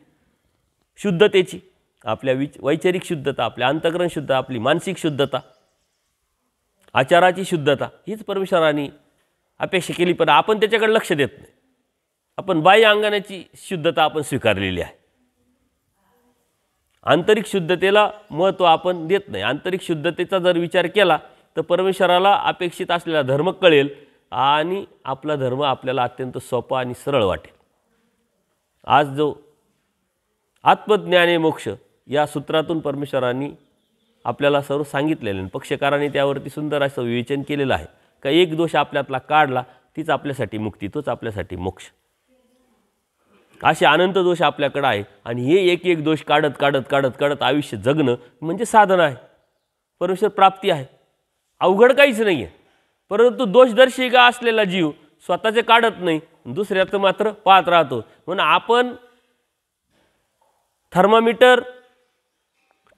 शुद्धतेची, आपल्या वैचारिक शुद्धता, आपल्या अंतःकरण शुद्धता, आपली मानसिक शुद्धता, आचाराची शुद्धता, हीच परमेश्वराने अपेक्षा केली. पण आपण त्याच्याकडे लक्ष देत नाही. आपण बाह्य अंगणाची शुद्धता आपण स्वीकारलेली आहे, आंतरिक शुद्धतेला महत्त्व आपण देत नाही. आंतरिक शुद्धतेचा जर विचार केला तर परमेश्वराला अपेक्षित असलेला धर्म कळेल आणि आपला धर्म आपल्याला अत्यंत सोपा आणि सरळ वाटेल. आज जो आत्मज्ञाने मोक्ष या सूत्रातून परमेश्वरांनी आपल्याला सर्व सांगितलेलं, पक्षकाराने त्यावरती सुंदर असं विवेचन केलेलं आहे का एक दोष आपल्यातला काढला तीच आपल्यासाठी मुक्ती, तोच आपल्यासाठी मोक्ष. असे अनंत दोष आपल्याकडे आहे आणि हे एक एक दोष काढत काढत काढत काढत आयुष्य जगणं म्हणजे साधना आहे, परमेश्वर प्राप्ती आहे. अवघड काहीच नाही आहे. परंतु दोषदर्शिका असलेला जीव स्वतःचे काढत नाही, दुसऱ्याचं मात्र पाहत राहतो. म्हणून आपण थर्मामीटर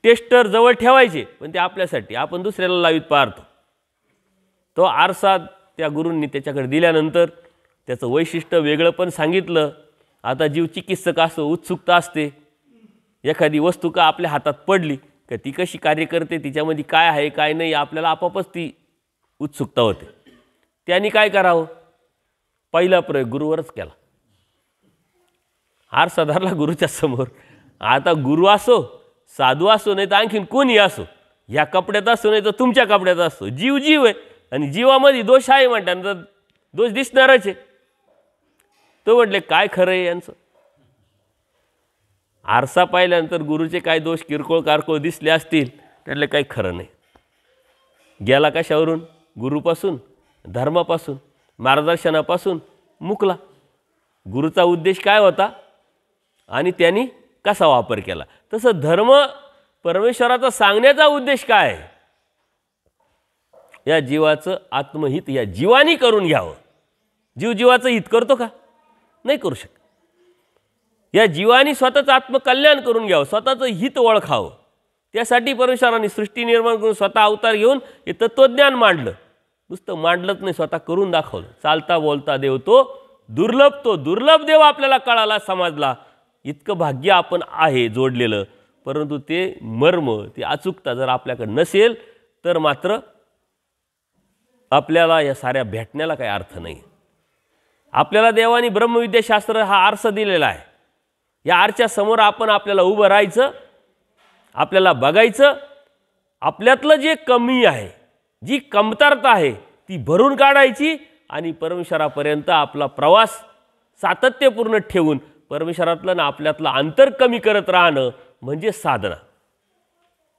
टेस्टर जवळ ठेवायचे, पण ते आपल्यासाठी, आपण दुसऱ्याला लावीत पाहतो. तो आरसा त्या गुरूंनी त्याच्याकडे दिल्यानंतर त्याचं वैशिष्ट्य वेगळं पण सांगितलं. आता जीव चिकित्सक असतो, उत्सुकता असते, एखादी वस्तू का आपल्या हातात पडली का ती कशी कार्य करते, तिच्यामध्ये काय आहे काय नाही, आपल्याला आपापच ती उत्सुकता होते. त्यांनी काय करावं, पहिला प्रयोग गुरुवरच केला. आरसा धरला गुरुच्या समोर. आता गुरु असो, साधू असो, नाही तर आणखीन कोणी असो, ह्या कपड्यात असो नाही तर तुमच्या कपड्यात असो, जीव जीव आहे आणि जीवामध्ये दोष आहे म्हणल्यानंतर दोष दिसणारच आहे. तो म्हटले काय खरं आहे यांचं. आरसा पाहिल्यानंतर गुरुचे काय दोष किरकोळ कारकोळ दिसले असतील, त्यातले काही खरं नाही. गेला कशावरून, गुरुपासून, धर्मापासून, मार्गदर्शनापासून मुकला. गुरुचा उद्देश काय होता आणि त्यांनी कसा वापर केला. तसं धर्म परमेश्वराचा सांगण्याचा उद्देश काय आहे, या जीवाचं आत्महित या जीवानी करून घ्यावं. जीव जीवाचं हित करतो का, नाही करू शकत. या जीवानी स्वतःचं आत्मकल्याण करून घ्यावं, स्वतःचं हित ओळखावं. त्यासाठी परमेश्वराने सृष्टी निर्माण करून स्वतः अवतार घेऊन हे तत्त्वज्ञान मांडलं. नुसतं मांडलंच नाही, स्वतः करून दाखवलं. चालता बोलता देव तो दुर्लभ देव आपल्याला कळाला, समजला. इतकं भाग्य आपण आहे जोडलेलं, परंतु ते मर्म, ती अचूकता जर आपल्याकडे नसेल तर मात्र आपल्याला या साऱ्या भेटण्याला काही अर्थ नाही. आपल्याला देवाने ब्रह्मविद्याशास्त्र हा आरसा दिलेला आहे. या आरच्या समोर आपण आपल्याला उभं राहायचं, आपल्याला बघायचं, आपल्यातलं जे कमी आहे, जी कमतरता आहे ती भरून काढायची आणि परमेश्वरापर्यंत आपला प्रवास सातत्यपूर्ण ठेवून परमेश्वरातलं ना आपल्यातलं अंतर कमी करत राहणं म्हणजे साधना,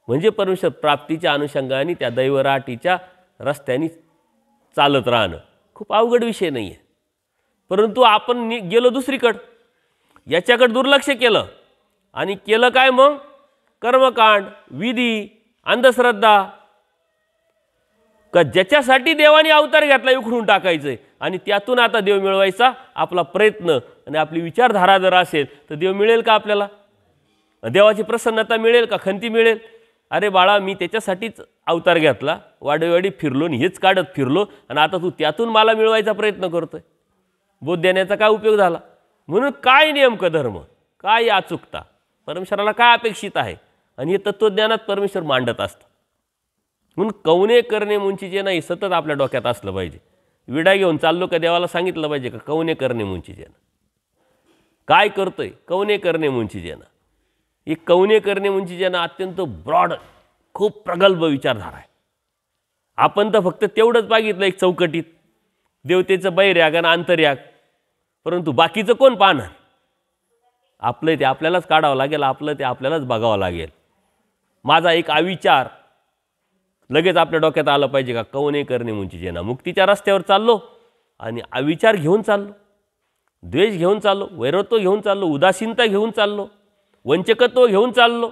म्हणजे परमेश्वर प्राप्तीच्या अनुषंगाने त्या दैवराटीच्या रस्त्याने चालत राहणं. खूप अवघड विषय नाही आहे. परंतु आपण गेलो दुसरीकडं, याच्याकडे दुर्लक्ष केलं आणि केलं काय मग, कर्मकांड, विधी, अंधश्रद्धा, का ज्याच्यासाठी देवाने अवतार घेतला उखडून टाकायचं आणि त्यातून आता देव मिळवायचा आपला प्रयत्न आणि आपली विचारधारा जर असेल तर देव मिळेल का आपल्याला, देवाची प्रसन्नता मिळेल का, खंती मिळेल. अरे बाळा, मी त्याच्यासाठीच अवतार घेतला, वाडीवाडी फिरलो आणि हेच काढत फिरलो आणि आता तू त्यातून मला मिळवायचा प्रयत्न करतोय. बोध देण्याचा काय उपयोग झाला. म्हणून काय नेमकं धर्म, काय अचूकता, परमेश्वराला काय अपेक्षित आहे, आणि हे तत्त्वज्ञानात परमेश्वर मांडत असतात. म्हणून कवने करणे मुंचीचे नाही सतत आपल्या डोक्यात असलं पाहिजे. विडा घेऊन चाललो का देवाला सांगितलं पाहिजे का कवने करणे मुंचीचे ना, काय करतोय कवने करणे मुंचीचे ना. ही कवने करणे मुंचीचे ना अत्यंत ब्रॉड, खूप प्रगल्भ विचारधारा आहे. आपण तर फक्त तेवढंच बघितलं एक चौकटीत, देवतेचं बहिर्याग आणि आंतर्याग, परंतु बाकीचं कोण पाहणार. आपलं ते आपल्यालाच काढावं लागेल, आपलं ते आपल्यालाच बघावं लागेल. माझा एक अविचार लगेच आपल्या डोक्यात आलं पाहिजे का कवने करणे मुंचीचे ना. मुक्तीच्या रस्त्यावर चाललो आणि अविचार घेऊन चाललो, द्वेष घेऊन चाललो, वैरत्व घेऊन चाललो, उदासीनता घेऊन चाललो, वंचकत्व घेऊन चाललो,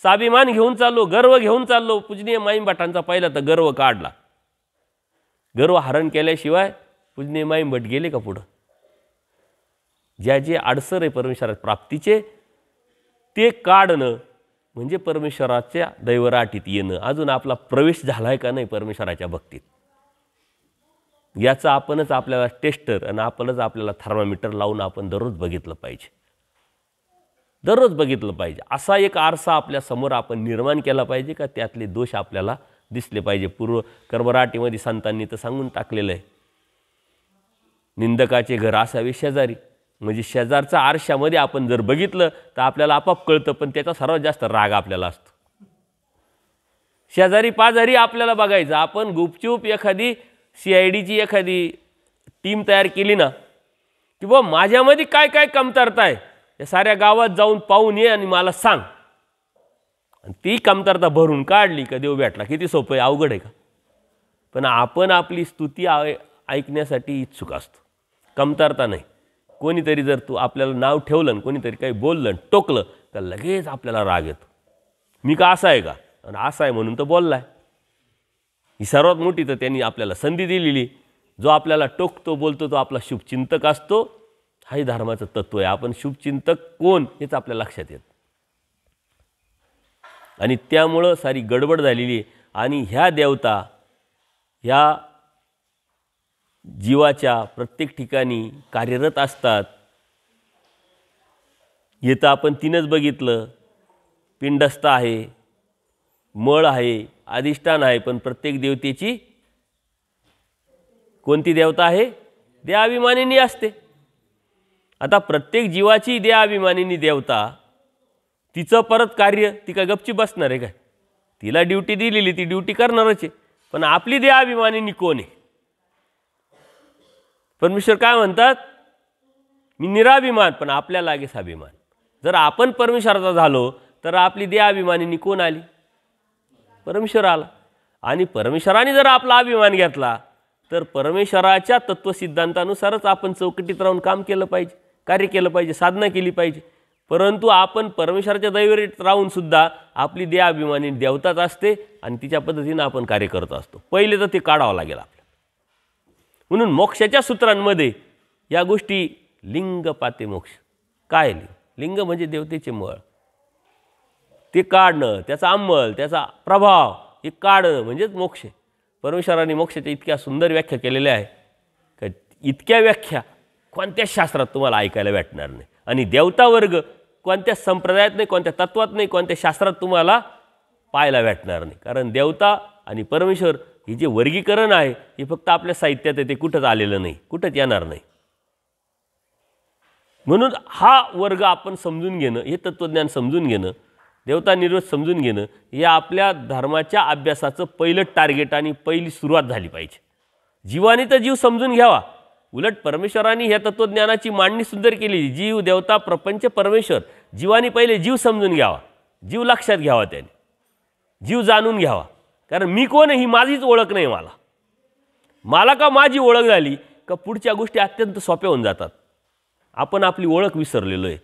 स्वाभिमान घेऊन चाललो, गर्व घेऊन चाललो. पूजनीय माईम भटांचा पहिला तर गर्व काढला. गर्व हरण केल्याशिवाय पूजनीय माईम भट गेले का पुढं. ज्या जे अडसर आहे परमेश्वरात प्राप्तीचे ते काढणं म्हणजे परमेश्वराच्या दैवराटीत येणं. अजून आपला प्रवेश झाला आहे का नाही परमेश्वराच्या भक्तीत, याचं आपणच आपल्याला टेस्टर आणि आपणच आपल्याला थर्मामीटर लावून आपण दररोज बघितलं पाहिजे, दररोज बघितलं पाहिजे. असा एक आरसा आपल्या समोर आपण निर्माण केला पाहिजे का त्यातले दोष आपल्याला दिसले पाहिजे. पूर्व कर्मराटीमध्ये संतांनी तर सांगून टाकलेलं आहे, निंदकाचे घर असावे शेजारी. म्हणजे शेजारचा आरशामध्ये आपण जर बघितलं तर आपल्याला आपाप कळतं, पण त्याचा सर्वात जास्त राग आपल्याला असतो. शेजारी पाजारी आपल्याला बघायचं. आपण गुपचूप एखादी CIDची एखादी टीम तयार केली ना की बा माझ्यामध्ये काय काय कमतरता आहे या साऱ्या गावात जाऊन पाहून ये आणि मला सांग, आणि ती कमतरता भरून काढली का देव भेटला. किती सोपं आहे, अवघड आहे का. पण आपण आपली स्तुती ऐकण्यासाठी इच्छुक असतो, कमतरता नाही. कोणीतरी जर तू आपल्याला नाव ठेवलं, कोणीतरी काही बोललं टोकलं तर लगेच आपल्याला राग येतो. मी का असा आहे का, आणि असा आहे म्हणून तर बोललाय. ही सर्वात मोठी तर त्यांनी आपल्याला संधी दिलेली. जो आपल्याला टोकतो बोलतो तो आपला शुभचिंतक असतो. हाही धर्माचं तत्व आहे. आपण शुभचिंतक कोण हेच आपल्या लक्षात येतं, आणि त्यामुळं सारी गडबड झालेली आहे. आणि ह्या देवता ह्या जीवाच्या प्रत्येक ठिकाणी कार्यरत असतात. हे तर आपण तीनच बघितलं, पिंडस्थ आहे, मळ आहे, अधिष्ठान आहे. पण प्रत्येक देवतेची कोणती देवता आहे, देहाभिमानिनी असते. आता प्रत्येक जीवाची देहाभिमानिनी देवता, तिचं परत कार्य ती काय गपची बसणार आहे काय. तिला ड्युटी दिलेली ती ड्युटी करणारच आहे. पण आपली देहाभिमानिनी कोण आहे. परमेश्वर काय म्हणतात, मी निराभिमान पण आपल्या लागेच अभिमान. जर आपण परमेश्वराचा झालो तर आपली देहाभिमानिनी कोण आली, परमेश्वर आला. आणि परमेश्वराने जर आपला अभिमान घेतला तर परमेश्वराच्या तत्वसिद्धांतानुसारच आपण चौकटीत राहून काम केलं पाहिजे, कार्य केलं पाहिजे, साधना केली पाहिजे. परंतु आपण परमेश्वराच्या दैवरीत राहून सुद्धा आपली देहाभिमानी देवताच असते आणि तिच्या पद्धतीनं आपण कार्य करत असतो. पहिले तर ते काढावं लागेल आपल्याला. म्हणून मोक्षाच्या सूत्रांमध्ये या गोष्टी लिंग पाते मोक्ष. काय लिंग म्हणजे देवतेचे मळ, ते काढणं, त्याचा अंमल, त्याचा प्रभाव हे काढणं म्हणजेच मोक्ष. परमेश्वराने मोक्षाच्या इतक्या सुंदर व्याख्या केलेल्या आहे का इतक्या व्याख्या कोणत्याच शास्त्रात तुम्हाला ऐकायला भेटणार नाही. आणि देवता वर्ग कोणत्या संप्रदायात नाही, कोणत्या तत्वात नाही, कोणत्या शास्त्रात तुम्हाला पाहायला भेटणार नाही. कारण देवता आणि परमेश्वर हे जे वर्गीकरण आहे हे फक्त आपल्या साहित्यात आहे, ते कुठंच आलेलं नाही, कुठंच येणार नाही. म्हणून हा वर्ग आपण समजून घेणं, हे तत्त्वज्ञान समजून घेणं, देवता निर्वेद समजून घेणं हे आपल्या धर्माच्या अभ्यासाचं पहिलं टार्गेट आणि पहिली सुरुवात झाली पाहिजे. जीवाने तर जीव समजून घ्यावा. उलट परमेश्वराने ह्या तत्त्वज्ञानाची मांडणी सुंदर केली. जीव, देवता, प्रपंच, परमेश्वर. जीवाने पहिले जीव समजून घ्यावा, जीव लक्षात घ्यावा, त्याने जीव जाणून घ्यावा. कारण मी कोण ही माझीच ओळख नाही. मला का माझी ओळख झाली का पुढच्या गोष्टी अत्यंत सोप्या होऊन जातात. आपण आपली ओळख विसरलेलो आहे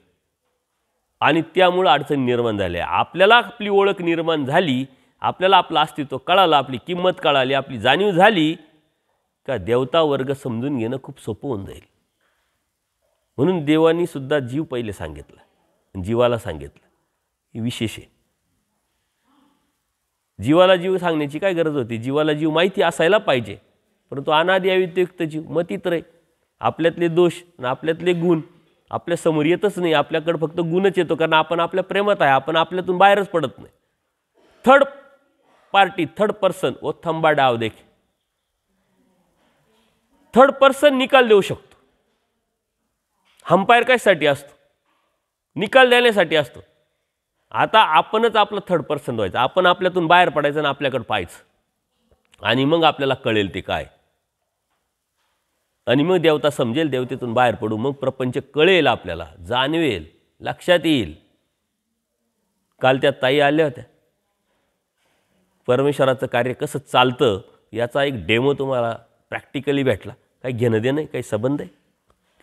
आणि त्यामुळे अडचणी निर्माण झाल्या. आपल्याला आपली ओळख निर्माण झाली, आपल्याला आपलं अस्तित्व कळालं, आपली किंमत कळाली, आपली जाणीव झाली का देवता वर्ग समजून घेणं खूप सोपं होऊन जाईल. म्हणून देवानी सुद्धा जीव पहिले सांगितला, जीवाला सांगितलं. हे विशेष आहे. जीवाला जीव सांगण्याची काय गरज होती. जीवाला जीव माहिती असायला पाहिजे. परंतु अनादि अव्यतिरिक्त जीव मतीत रे, आपल्यातले दोष आणि आपल्यातले गुण आपल्या समोर येतच नाही, आपल्याकडे फक्त गुणच येतो, कारण आपण आपल्या प्रेमात आहे, आपण आपल्यातून बाहेरच पडत नाही. थर्ड पार्टी, थर्ड पर्सन वो थंबा डाव देखे. थर्ड पर्सन निकाल देऊ शकतो. अंपायर कशासाठी असतो? निकाल देण्यासाठी असतो. आता आपणच आपलं थर्ड पर्सन व्हायचं, आपण आपल्यातून बाहेर पडायचं आणि आपल्याकडे पाहायचं, आणि मग आपल्याला कळेल ते काय, आणि मग देवता समजेल, देवतेतून बाहेर पडू, मग प्रपंच कळेल, आपल्याला जाणवेल, लक्षात येईल. काल त्या ताई आल्या होत्या, परमेश्वराचं कार्य कसं चालतं याचा एक डेमो तुम्हाला प्रॅक्टिकली भेटला. काही घेणं देणं नाही, काही संबंध आहे,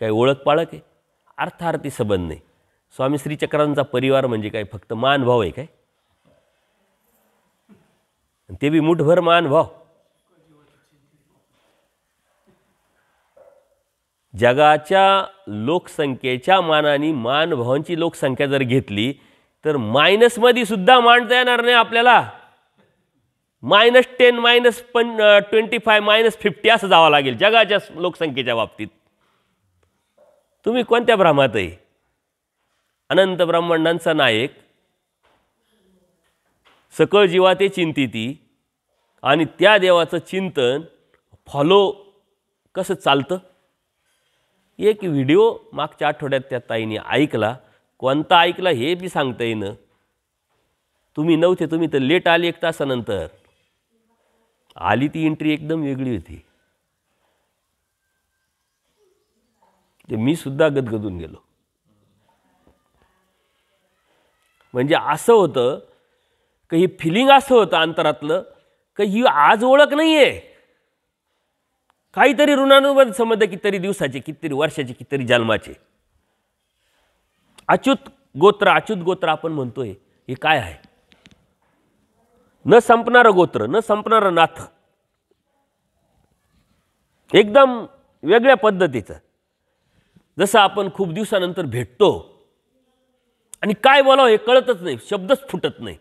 काही ओळख पाळख आहे, अर्थार्थी संबंध नाही. स्वामी श्रीचक्रांचा परिवार म्हणजे काय, फक्त मानभाव आहे काय? ते बी मुठभर मानभाव. जगाच्या लोकसंख्येच्या मानाने मानभावांची लोकसंख्या जर घेतली तर मायनसमध्ये सुद्धा मांडता येणार नाही आपल्याला. -10, -25, -50 असं जावं लागेल जगाच्या लोकसंख्येच्या बाबतीत. तुम्ही कोणत्या भ्रमात आहे? अनंत ब्रह्मांडांचा नायक, सकळ जीवा ते चिंतिती, आणि त्या देवाचं चिंतन फॉलो कसं चालतं. एक व्हिडिओ मागच्या आठवड्यात त्या ताईने ऐकला. कोणता ऐकला हे बी सांगता येईन. तुम्ही नव्हते, तुम्ही तर लेट आली, 1 तासानंतर आली. ती एंट्री एकदम वेगळी होती. ते मी सुद्धा गदगदून गेलो. म्हणजे असं होतं की ही फिलिंग असं होतं अंतरातलं की ही आज ओळख नाही आहे, काहीतरी ऋणानुबंध संबंध, कितीतरी दिवसाचे, कितीतरी वर्षाचे, कितीतरी जन्माचे. अच्युत गोत्र आपण म्हणतोय, हे काय आहे? न संपणारं गोत्र, न संपणारं नाथ, एकदम वेगळ्या पद्धतीचं. जसं आपण खूप दिवसानंतर भेटतो आणि काय बोलावं हे कळतच नाही, शब्दच फुटत नाही,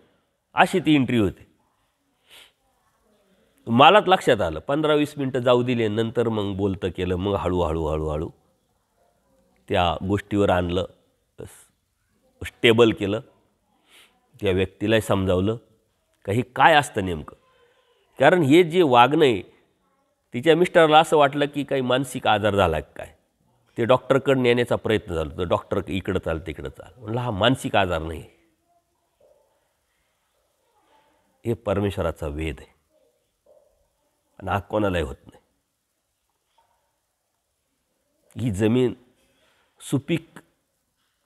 अशी ती एंट्री होती. मलाच लक्षात आलं. 15-20 मिनटं जाऊ दिले, नंतर मग बोलतं केलं, मग हळूहळू त्या गोष्टीवर आणलं, स्टेबल केलं. त्या व्यक्तीलाही समजावलं काही काय असतं नेमकं. कारण हे जे वागणं आहे, तिच्या मिस्टरला असं वाटलं की काही मानसिक आजार झाला काय. ते डॉक्टरकडे नेण्याचा प्रयत्न झाला, तर डॉक्टर इकडं चाल तिकडं चाल. म्हणलं हा मानसिक आजार नाही, हे परमेश्वराचा वेद आहे, आणि हा कोणालाही होत नाही. ही जमीन सुपीक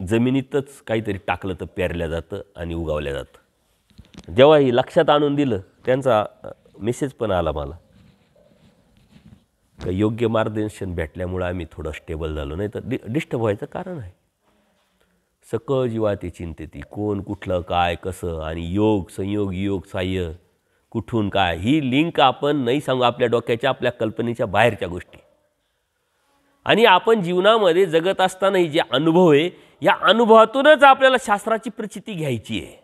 जमिनीतच काहीतरी टाकलं तर पेरल्या जातं आणि उगावल्या जातं. जेव्हा ही लक्षात आणून दिलं, त्यांचा मेसेज पण आला मला, का योग्य मार्गदर्शन भेटल्यामुळं आम्ही थोडं स्टेबल झालो, नाही तर डिस्टर्ब व्हायचं कारण आहे. सकळ जीवा ते चिंतेती, कोण कुठलं काय कसं, आणि योग संयोग योग साह्य कुठून काय, ही लिंक आपण नाही सांगू, आपल्या डोक्याच्या, आपल्या कल्पनेच्या बाहेरच्या गोष्टी. आणि आपण जीवनामध्ये जगत असतानाही जे अनुभव आहे, या अनुभवातूनच आपल्याला शास्त्राची प्रचिती घ्यायची आहे.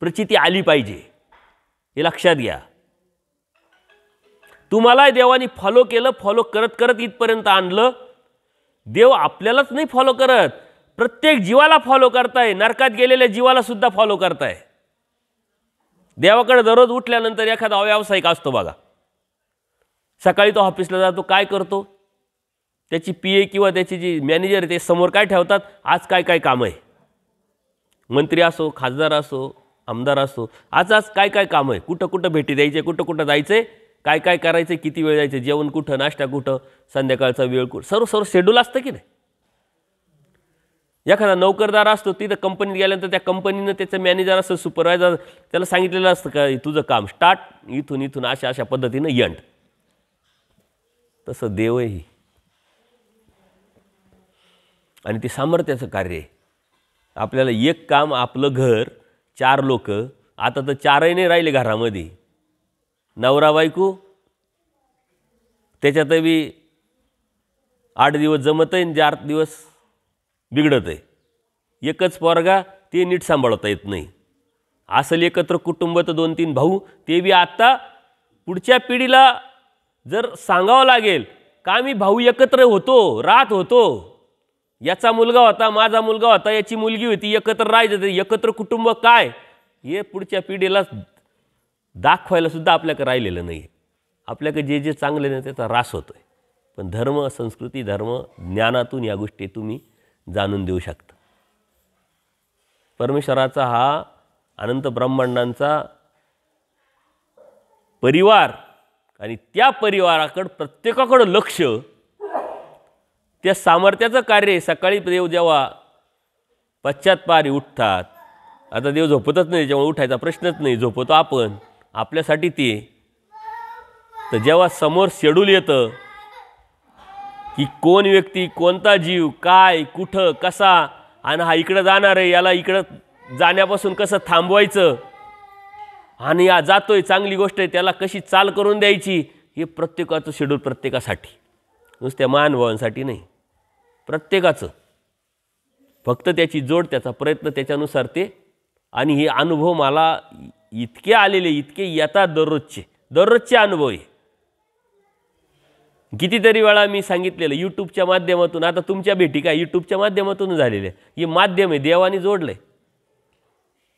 प्रचिती आली पाहिजे, हे लक्षात घ्या. तुम्हाला देवाने फॉलो केलं, फॉलो करत करत इथपर्यंत आणलं. देव आपल्यालाच नाही फॉलो करत, प्रत्येक जीवाला फॉलो करताय. नरकात गेलेल्या जीवाला सुद्धा फॉलो करताय. देवाकडे दररोज उठल्यानंतर एखादा व्यावसायिक असतो बघा, सकाळी तो ऑफिसला जातो, काय करतो, त्याची PA किंवा त्याची जी मॅनेजर ते समोर काय ठेवतात, आज काय काय काम आहे. मंत्री असो, खासदार असो, आमदार असो, आज काय काय काम आहे, कुठं कुठं भेटी द्यायचे, कुठं कुठं जायचे, काय काय करायचं, किती वेळ जायचं, जेवण कुठं, नाश्ता कुठं, संध्याकाळचा वेळ कुठं, सर्व शेड्यूल असतं की नाही. एखादा नोकरदार असतो, तिथं कंपनीत गेल्यानंतर त्या कंपनीनं त्याचं मॅनेजर असं, सुपरवायझर, त्याला सांगितलेलं असतं का तुझं काम स्टार्ट इथून अशा पद्धतीनं एंड. तसं देवही, आणि ते सामर्थ्याचं कार्य आहे. आपल्याला एक काम, आपलं घर, 4 लोक, आता तर 4ही नाही राहिले घरामध्ये, नवरा बायको, त्याच्यात बी 8 दिवस जमत आहे आणि 4 दिवस बिघडत आहे. एकच पोरगा, ते नीट सांभाळता येत नाही. असं एकत्र कुटुंब तर 2-3 भाऊ, ते बी आता पुढच्या पिढीला जर सांगावं लागेल का आम्ही भाऊ एकत्र होतो, राहत होतो, याचा मुलगा होता, माझा मुलगा होता, याची मुलगी होती, एकत्र राहायचं. ते एकत्र कुटुंब काय हे पुढच्या पिढीला दाखवायला सुद्धा आपल्याकडे राहिलेलं नाही. आपल्याकडे जे जे चांगले नाही त्याचा ऱ्हास होतोय. पण धर्म, संस्कृती, धर्म ज्ञानातून या गोष्टी तुम्ही जाणून देऊ शकता. परमेश्वराचा हा अनंत ब्रह्मांडांचा परिवार आणि त्या परिवाराकडं प्रत्येकाकडं लक्ष, त्या सामर्थ्याचं कार्य. सकाळी देव जेव्हा पश्चातपारी उठतात, आता देव झोपतच नाही, जेव्हा उठायचा प्रश्नच नाही, झोपतो आपण आपल्यासाठी ते. तर जेव्हा समोर शेड्यूल येतं की कोण व्यक्ती, कोणता जीव, काय, कुठं, कसा, आणि हा इकडं जाणार आहे, याला इकडं जाण्यापासून कसं थांबवायचं, आणि या जातोय चांगली गोष्ट आहे त्याला कशी चाल करून द्यायची, हे प्रत्येकाचं शेड्यूल प्रत्येकासाठी, नुसत्या महानुभावांसाठी नाही, प्रत्येकाचं. फक्त त्याची जोड, त्याचा प्रयत्न, त्याच्यानुसार ते. आणि हे अनुभव मला इतके आलेले, इतके येतात दररोजचे अनुभव आहे. कितीतरी वेळा मी सांगितलेलं यूट्यूबच्या माध्यमातून. आता तुमच्या भेटी काय यूट्यूबच्या माध्यमातून झालेल्या. हे माध्यम आहे, देवाने जोडलं आहे.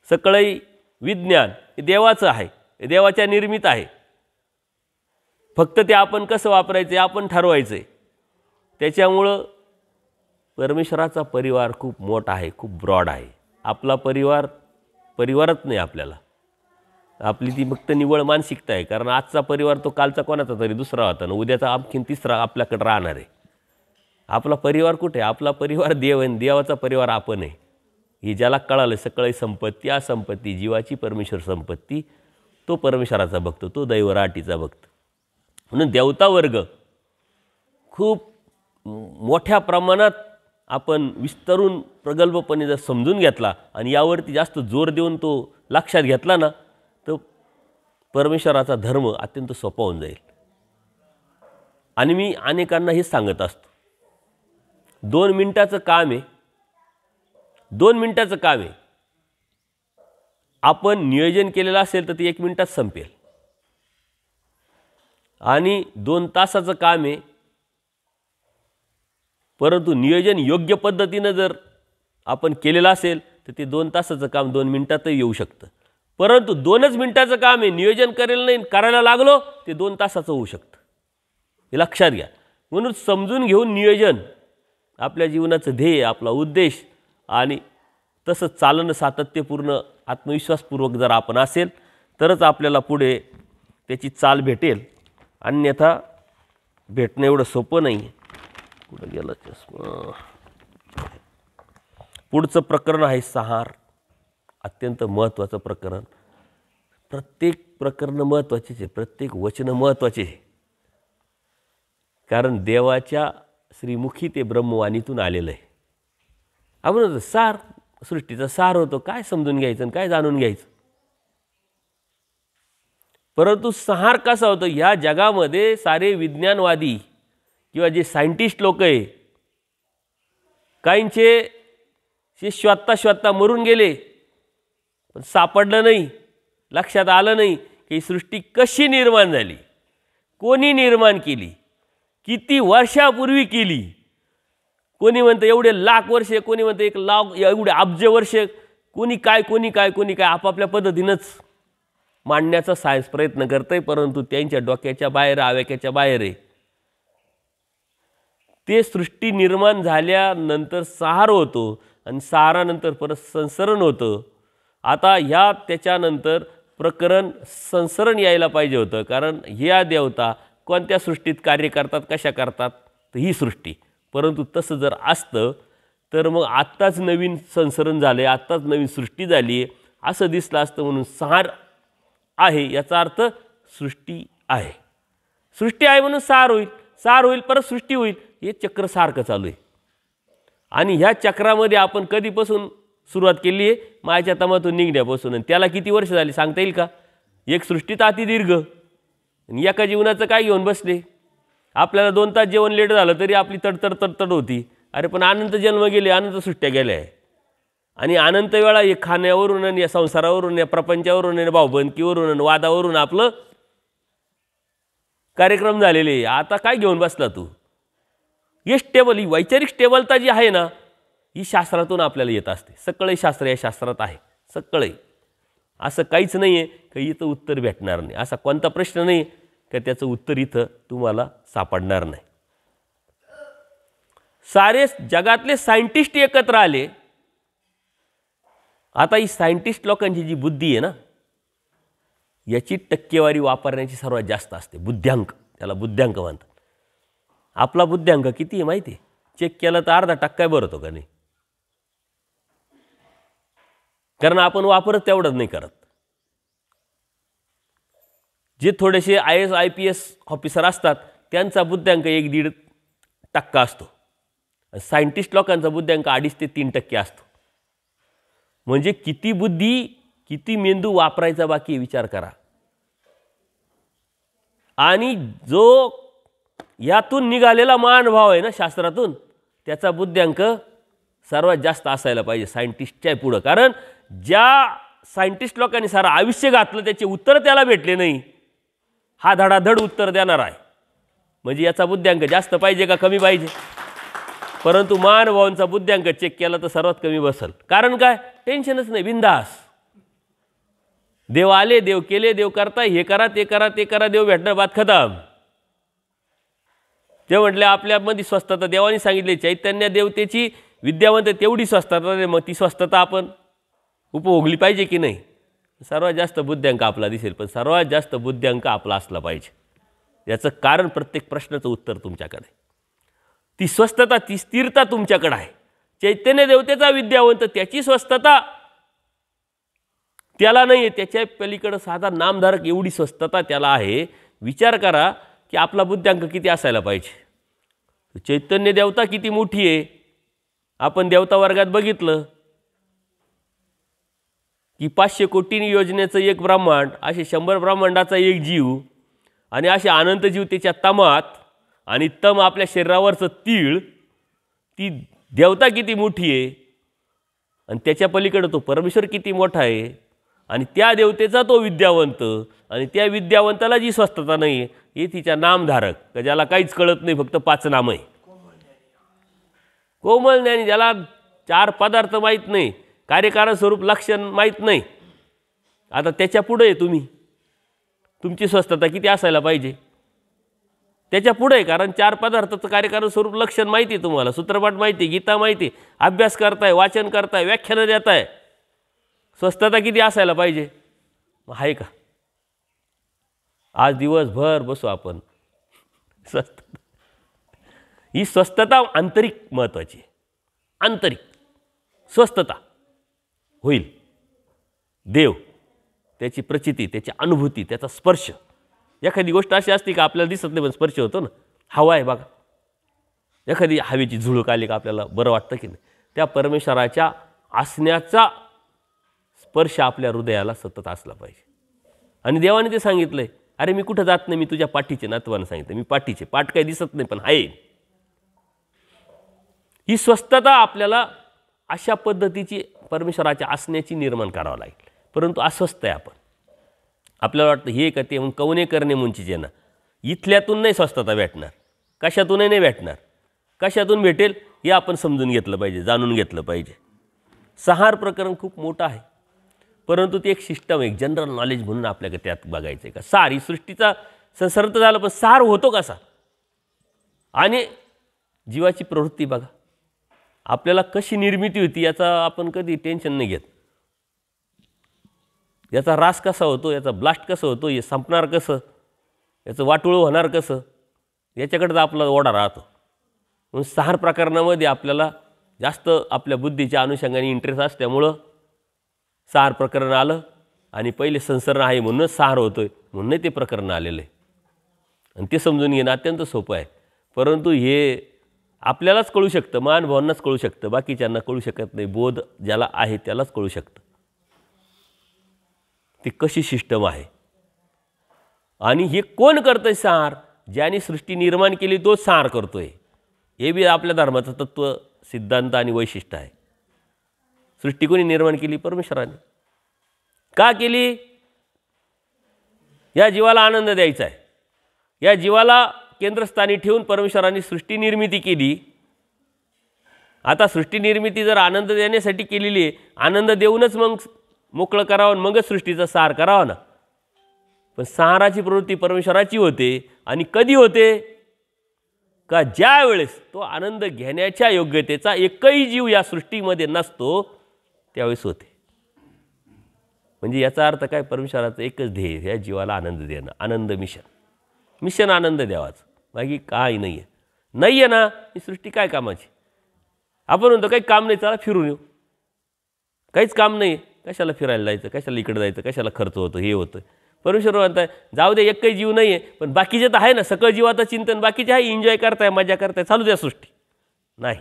सगळं विज्ञान हे देवाचं आहे, हे देवाच्या निर्मित आहे. फक्त ते आपण कसं वापरायचं आपण ठरवायचं आहे. त्याच्यामुळं परमेश्वराचा परिवार खूप मोठा आहे, खूप ब्रॉड आहे. आपला परिवारच नाही आपल्याला. आपली ती फक्त निव्वळ मानसिकता आहे. कारण आजचा परिवार तो कालचा कोणाचा तरी दुसरा होता ना, उद्याचा आणखीन तिसरा आपल्याकडे राहणार आहे. आपला परिवार कुठे आहे? आपला परिवार देव आहे, देवाचा परिवार आपण आहे. हे ज्याला कळालं सगळी संपत्ती, असंपत्ती, जीवाची परमेश्वर संपत्ती, तो परमेश्वराचा भक्त, तो दैवराटीचा भक्त. म्हणून देवता वर्ग खूप मोठ्या प्रमाणात आपण विस्तरून प्रगल्भपणे जर समजून घेतला आणि यावरती जास्त जोर देऊन तो लक्षात घेतला ना, तर परमेश्वराचा धर्म अत्यंत सोपा होऊन जाईल. आणि मी अनेकांना हेच सांगत असतो, 2 मिनिटाचं काम आहे, 2 मिनिटाचं काम आहे. आपण नियोजन केलेलं असेल तर ते 1 मिनिटात संपेल. आणि 2 तासाचं काम आहे, परंतु नियोजन योग्य पद्धतीनं जर आपण केलेलं असेल तर ते 2 तासाचं काम 2 मिनिटातही येऊ शकतं. परंतु 2च मिनिटाचं काम आहे, नियोजन करेल नाही, करायला लागलो ते 2 तासाचं होऊ शकतं. हे लक्षात घ्या. म्हणून समजून घेऊन नियोजन, आपल्या जीवनाचं ध्येय, आपला उद्देश, आणि तसं चालणं सातत्यपूर्ण आत्मविश्वासपूर्वक जर आपण असेल तरच आपल्याला पुढे त्याची चाल भेटेल. अन्यथा भेटणं एवढं सोपं नाही. कुठं गेलं चष्मा? पुढचं प्रकरण आहे संहार. अत्यंत महत्त्वाचं प्रकरण. प्रत्येक प्रकरण महत्त्वाचेच आहे, प्रत्येक वचन महत्त्वाचे आहे. कारण देवाच्या श्रीमुखी ते ब्रह्मवाणीतून आलेलं आहे. आपण सार, सृष्टीचा सार होतो, काय समजून घ्यायचं आणि काय जाणून घ्यायचं. परंतु संहार कसा होतो, ह्या जगामध्ये सारे विज्ञानवादी किंवा जे सायंटिस्ट लोक आहे, काहींचे शोधता मरून गेले, पण सापडलं नाही, लक्षात आलं नाही की ही सृष्टी कशी निर्माण झाली, कोणी निर्माण केली, किती वर्षापूर्वी केली. कोणी म्हणतं एवढे लाख वर्षे, कोणी म्हणतं 1 लाख, एवढे अब्ज वर्षे, कोणी काय आपापल्या पद्धतीनंच मांडण्याचा सायन्स प्रयत्न करतंय. परंतु त्यांच्या डोक्याच्या बाहेर, आवेक्याच्या बाहेर आहे. ते सृष्टी निर्माण झाल्यानंतर संहार होतो आणि संहारानंतर परत संसरण होतं. आता ह्या त्याच्यानंतर प्रकरण संसरण यायला पाहिजे होतं. कारण ह्या देवता कोणत्या सृष्टीत कार्य करतात, कशा करतात, तर ही सृष्टी. परंतु तसं जर असतं तर मग आत्ताच नवीन संसरण झालं आहे, आत्ताच नवीन सृष्टी झाली आहे असं दिसलं असतं. म्हणून संहार आहे याचा अर्थ सृष्टी आहे. सृष्टी आहे म्हणून संहार होईल, संहार होईल परत सृष्टी होईल. हे चक्र सारखं चालू आहे. आणि ह्या चक्रामध्ये आपण कधीपासून सुरुवात केली आहे? मायाच्या तमातून निघण्यापासून. आणि त्याला किती वर्ष झाली सांगता येईल का? एक सृष्टीत अति दीर्घ आणि एका जीवनाचं काय घेऊन बसले. आपल्याला 2 तास जेवण लेट झालं तरी आपली तडतड होती. अरे पण अनंत जन्म गेले, अनंत सृष्ट्या गेल्या आहे. आणि अनंत वेळा हे खाण्यावरून आणि या संसारावरून, या प्रपंचावरून, या भाऊबंदकीवरून आणि वादावरून आपलं कार्यक्रम झालेले. आता काय घेऊन बसला तू? हे स्टेबल, ही वैचारिक स्टेबलता जी आहे ना, ही शास्त्रातून आपल्याला येत असते. सगळे शास्त्र या शास्त्रात आहे, सगळे. असं काहीच नाही आहे की इथं उत्तर भेटणार नाही. असा कोणता प्रश्न नाही की त्याचं उत्तर इथं तुम्हाला सापडणार नाही. सारे जगातले सायंटिस्ट एकत्र आले. आता ही सायंटिस्ट लोकांची जी बुद्धी आहे ना, याची टक्केवारी वापरण्याची सर्वात जास्त असते. बुद्ध्यांक, त्याला बुद्ध्यांक म्हणतात. आपला बुद्ध्यांक किती आहे माहिती आहे? चेक केलं तर 0.5% भरतो का नाही, कारण आपण वापरत तेवढंच नाही करत. जे थोडेसे IAS IPS ऑफिसर असतात त्यांचा बुद्ध्यांक 1-1.5% असतो. सायंटिस्ट लोकांचा बुद्ध्यांक 2.5 ते 3% असतो. म्हणजे किती बुद्धी, किती मेंदू वापरायचा बाकी विचार करा. आणि जो यातून निघालेला महानुभाव आहे ना शास्त्रातून, त्याचा बुद्ध्यांक सर्वात जास्त असायला पाहिजे सायंटिस्टच्या पुढं. कारण ज्या सायंटिस्ट लोकांनी सारं आयुष्य घातलं त्याचे उत्तर त्याला भेटले नाही, हा धडाधड उत्तर देणार आहे. म्हणजे याचा बुद्ध्यांक जास्त पाहिजे का कमी पाहिजे? परंतु महानुभावांचा बुद्ध्यांक चेक केला तर सर्वात कमी बसल. कारण काय? टेन्शनच नाही, बिंदास. देव आले, देव केले, देव करताय, हे करा ते करा ते करा, देव भेटणार, बात खतम. ते म्हटले आपल्यामध्ये स्वस्थता देवाने सांगितले, चैतन्य देवतेची विद्यावंत तेवढी स्वस्थता, मग ती स्वस्थता आपण उपभोगली पाहिजे की नाही? सर्वात जास्त बुद्ध्यांक आपला दिसेल, पण सर्वात जास्त बुद्ध्यांक आपला असला पाहिजे. याचं कारण प्रत्येक प्रश्नाचं उत्तर तुमच्याकडे. ती स्वस्थता, ती स्थिरता तुमच्याकडे आहे. चैतन्य देवतेचा विद्यावंत त्याची स्वस्थता त्याला नाही आहे, त्याच्या पलीकडं साधा नामधारक एवढी स्वस्थता त्याला आहे. विचार करा की आपला बुद्ध्यांक किती असायला पाहिजे. चैतन्य देवता किती मोठी आहे. आपण देवता वर्गात बघितलं की 500 कोटी योजनेचं एक ब्रह्मांड, असे 100 ब्रह्मांडाचा एक जीव, आणि असे अनंत जीव त्याच्या तमात, आणि तम आपल्या शरीरावरचं तीळ. ती देवता किती मोठी आहे, आणि त्याच्या पलीकडे तो परमेश्वर किती मोठा आहे. आणि त्या देवतेचा तो विद्यावंत, आणि त्या विद्यावंताला जी स्वस्थता नाही हे तिच्या नामधारक, का ज्याला काहीच कळत नाही, फक्त 5 नाम आहे. कोमल ज्ञानी, ज्याला 4 पदार्थ माहीत नाही, कार्यकारण स्वरूप लक्षण माहीत नाही. आता त्याच्या पुढे आहे तुम्ही, तुमची स्वस्थता किती असायला पाहिजे त्याच्या पुढे आहे. कारण 4 पदार्थाचं कार्यकारण स्वरूप लक्षण माहिती आहे तुम्हाला, सूत्रपाठ माहिती, गीता माहिती, अभ्यास करताय, वाचन करताय, व्याख्यानं देताय. स्वस्थता किती असायला पाहिजे? आहे का? आज दिवसभर बसू आपण. स्वस्थता, ही स्वस्थता आंतरिक महत्त्वाची आहे. आंतरिक स्वस्थता होईल. देव, त्याची प्रचिती, त्याची अनुभूती, त्याचा स्पर्श. एखादी गोष्ट अशी असते का आपल्याला दिसत नाही पण स्पर्श होतो ना. हवा आहे बघा, एखादी हवेची झुळूक आली का आपल्याला बरं वाटतं की नाही? त्या परमेश्वराच्या असण्याचा स्पर्श आपल्या हृदयाला सतत असला पाहिजे. आणि देवाने ते सांगितलंय, अरे मी कुठं जात नाही, मी तुझ्या पाठीचे. नातवानं सांगितलं, मी पाठीचे. पाठ काही दिसत नाही पण आहे. ही स्वस्थता आपल्याला अशा पद्धतीची परमेश्वराच्या असण्याची निर्माण करावं लागेल. परंतु अस्वस्थ आहे आपण. आपल्याला वाटतं हे का ते, मग कवने करणे मुंचीचे ना. इथल्यातून नाही स्वस्थता भेटणार, कशातूनही नाही भेटणार. कशातून भेटेल हे आपण समजून घेतलं पाहिजे, जाणून घेतलं पाहिजे. संहार प्रकरण खूप मोठं आहे, परंतु ते एक सिस्टम, एक जनरल नॉलेज म्हणून आपल्याकडे त्यात बघायचं आहे का सार ही सृष्टीचा संसर्ग झाला, पण सार होतो कसा? आणि जीवाची प्रवृत्ती बघा, आपल्याला कशी निर्मिती होती याचा आपण कधी टेन्शन नाही घेत. याचा रास कसा होतो, याचा ब्लास्ट कसं होतो, हे संपणार कसं, याचं वाटोळं होणार कसं, याच्याकडे आपला ओढा राहतो. म्हणून संहार प्रकरणामध्ये आपल्याला जास्त आपल्या बुद्धीच्या अनुषंगाने इंटरेस्ट असल्यामुळं संहार प्रकरण आलं. आणि पहिले संसरण आहे म्हणूनच संहार होतोय, म्हणून ते प्रकरण आलेलं आहे. आणि ते समजून घेणं अत्यंत सोपं आहे. परंतु हे आपल्यालाच कळू शकतं, महानुभावांनाच कळू शकतं, बाकीच्यांना कळू शकत नाही. बोध ज्याला आहे त्यालाच कळू शकतं ती कशी सिस्टम आहे. आणि हे कोण करतंय संहार? ज्याने सृष्टी निर्माण केली तोच संहार करतोय. हे बी आपल्या धर्माचं तत्व, सिद्धांत आणि वैशिष्ट्य आहे. सृष्टी कोणी निर्माण केली? परमेश्वराने. का केली? या जीवाला आनंद द्यायचा आहे, या जीवाला केंद्रस्थानी ठेवून परमेश्वरांनी सृष्टी निर्मिती केली. आता सृष्टी निर्मिती जर आनंद देण्यासाठी केलेली आहे, आनंद देऊनच मग मोकळं करावं, मगच सृष्टीचा सार करावा ना. पण साराची प्रवृत्ती परमेश्वराची होते. आणि कधी होते का ज्या वेळेस तो आनंद घेण्याच्या योग्यतेचा एकही जीव या सृष्टीमध्ये नसतो त्यावेळेस होते. म्हणजे याचा अर्थ काय, परमेश्वराचं एकच ध्येय, या जीवाला आनंद देणं, आनंद मिशन आनंद द्यावाच, बाकी काय नाही आहे. नाही आहे ना ही सृष्टी काय कामाची. आपण म्हणतो काही काम नाही, चला फिरून येऊ. काहीच काम नाही, कशाला फिरायला जायचं, कशाला इकडे जायचं, कशाला खर्च होतो, हे होतं. परमेश्वर म्हणताय जाऊ दे, एकही जीव नाही आहे, पण बाकीचे तर आहे ना, सकळ जीवाचं चिंतन बाकीचे आहे, एन्जॉय करताय, मजा करताय, चालू द्या सृष्टी. नाही,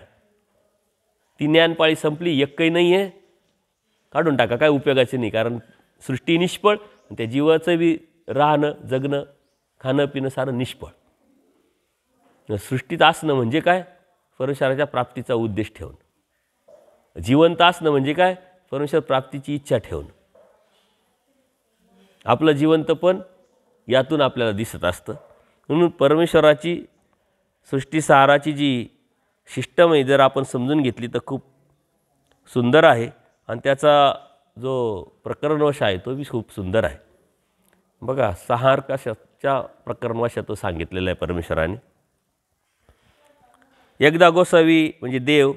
ती ज्ञानपाळी संपली, एकही नाही आहे, काढून टाका, काय उपयोगाचे नाही. कारण सृष्टी निष्फळ, त्या जीवाचं बी राहणं, जगणं, खाणं पिणं सारं निष्फळ. सृष्टीत असणं म्हणजे काय, परमेश्वराच्या प्राप्तीचा उद्देश ठेवणं. जिवंत असणं म्हणजे काय, परमेश्वर प्राप्तीची इच्छा ठेवणं. आपलं जिवंतपण यातून आपल्याला दिसत असतं. म्हणून परमेश्वराची सृष्टीसाराची जी सिस्टम आहे, जर आपण समजून घेतली तर खूप सुंदर आहे. आणि त्याचा जो प्रकरणवश आहे तो बी खूप सुंदर आहे. बघा, सहारकाशाच्या प्रकरणवशात तो सांगितलेला आहे परमेश्वराने. एकदा गोसावी म्हणजे देव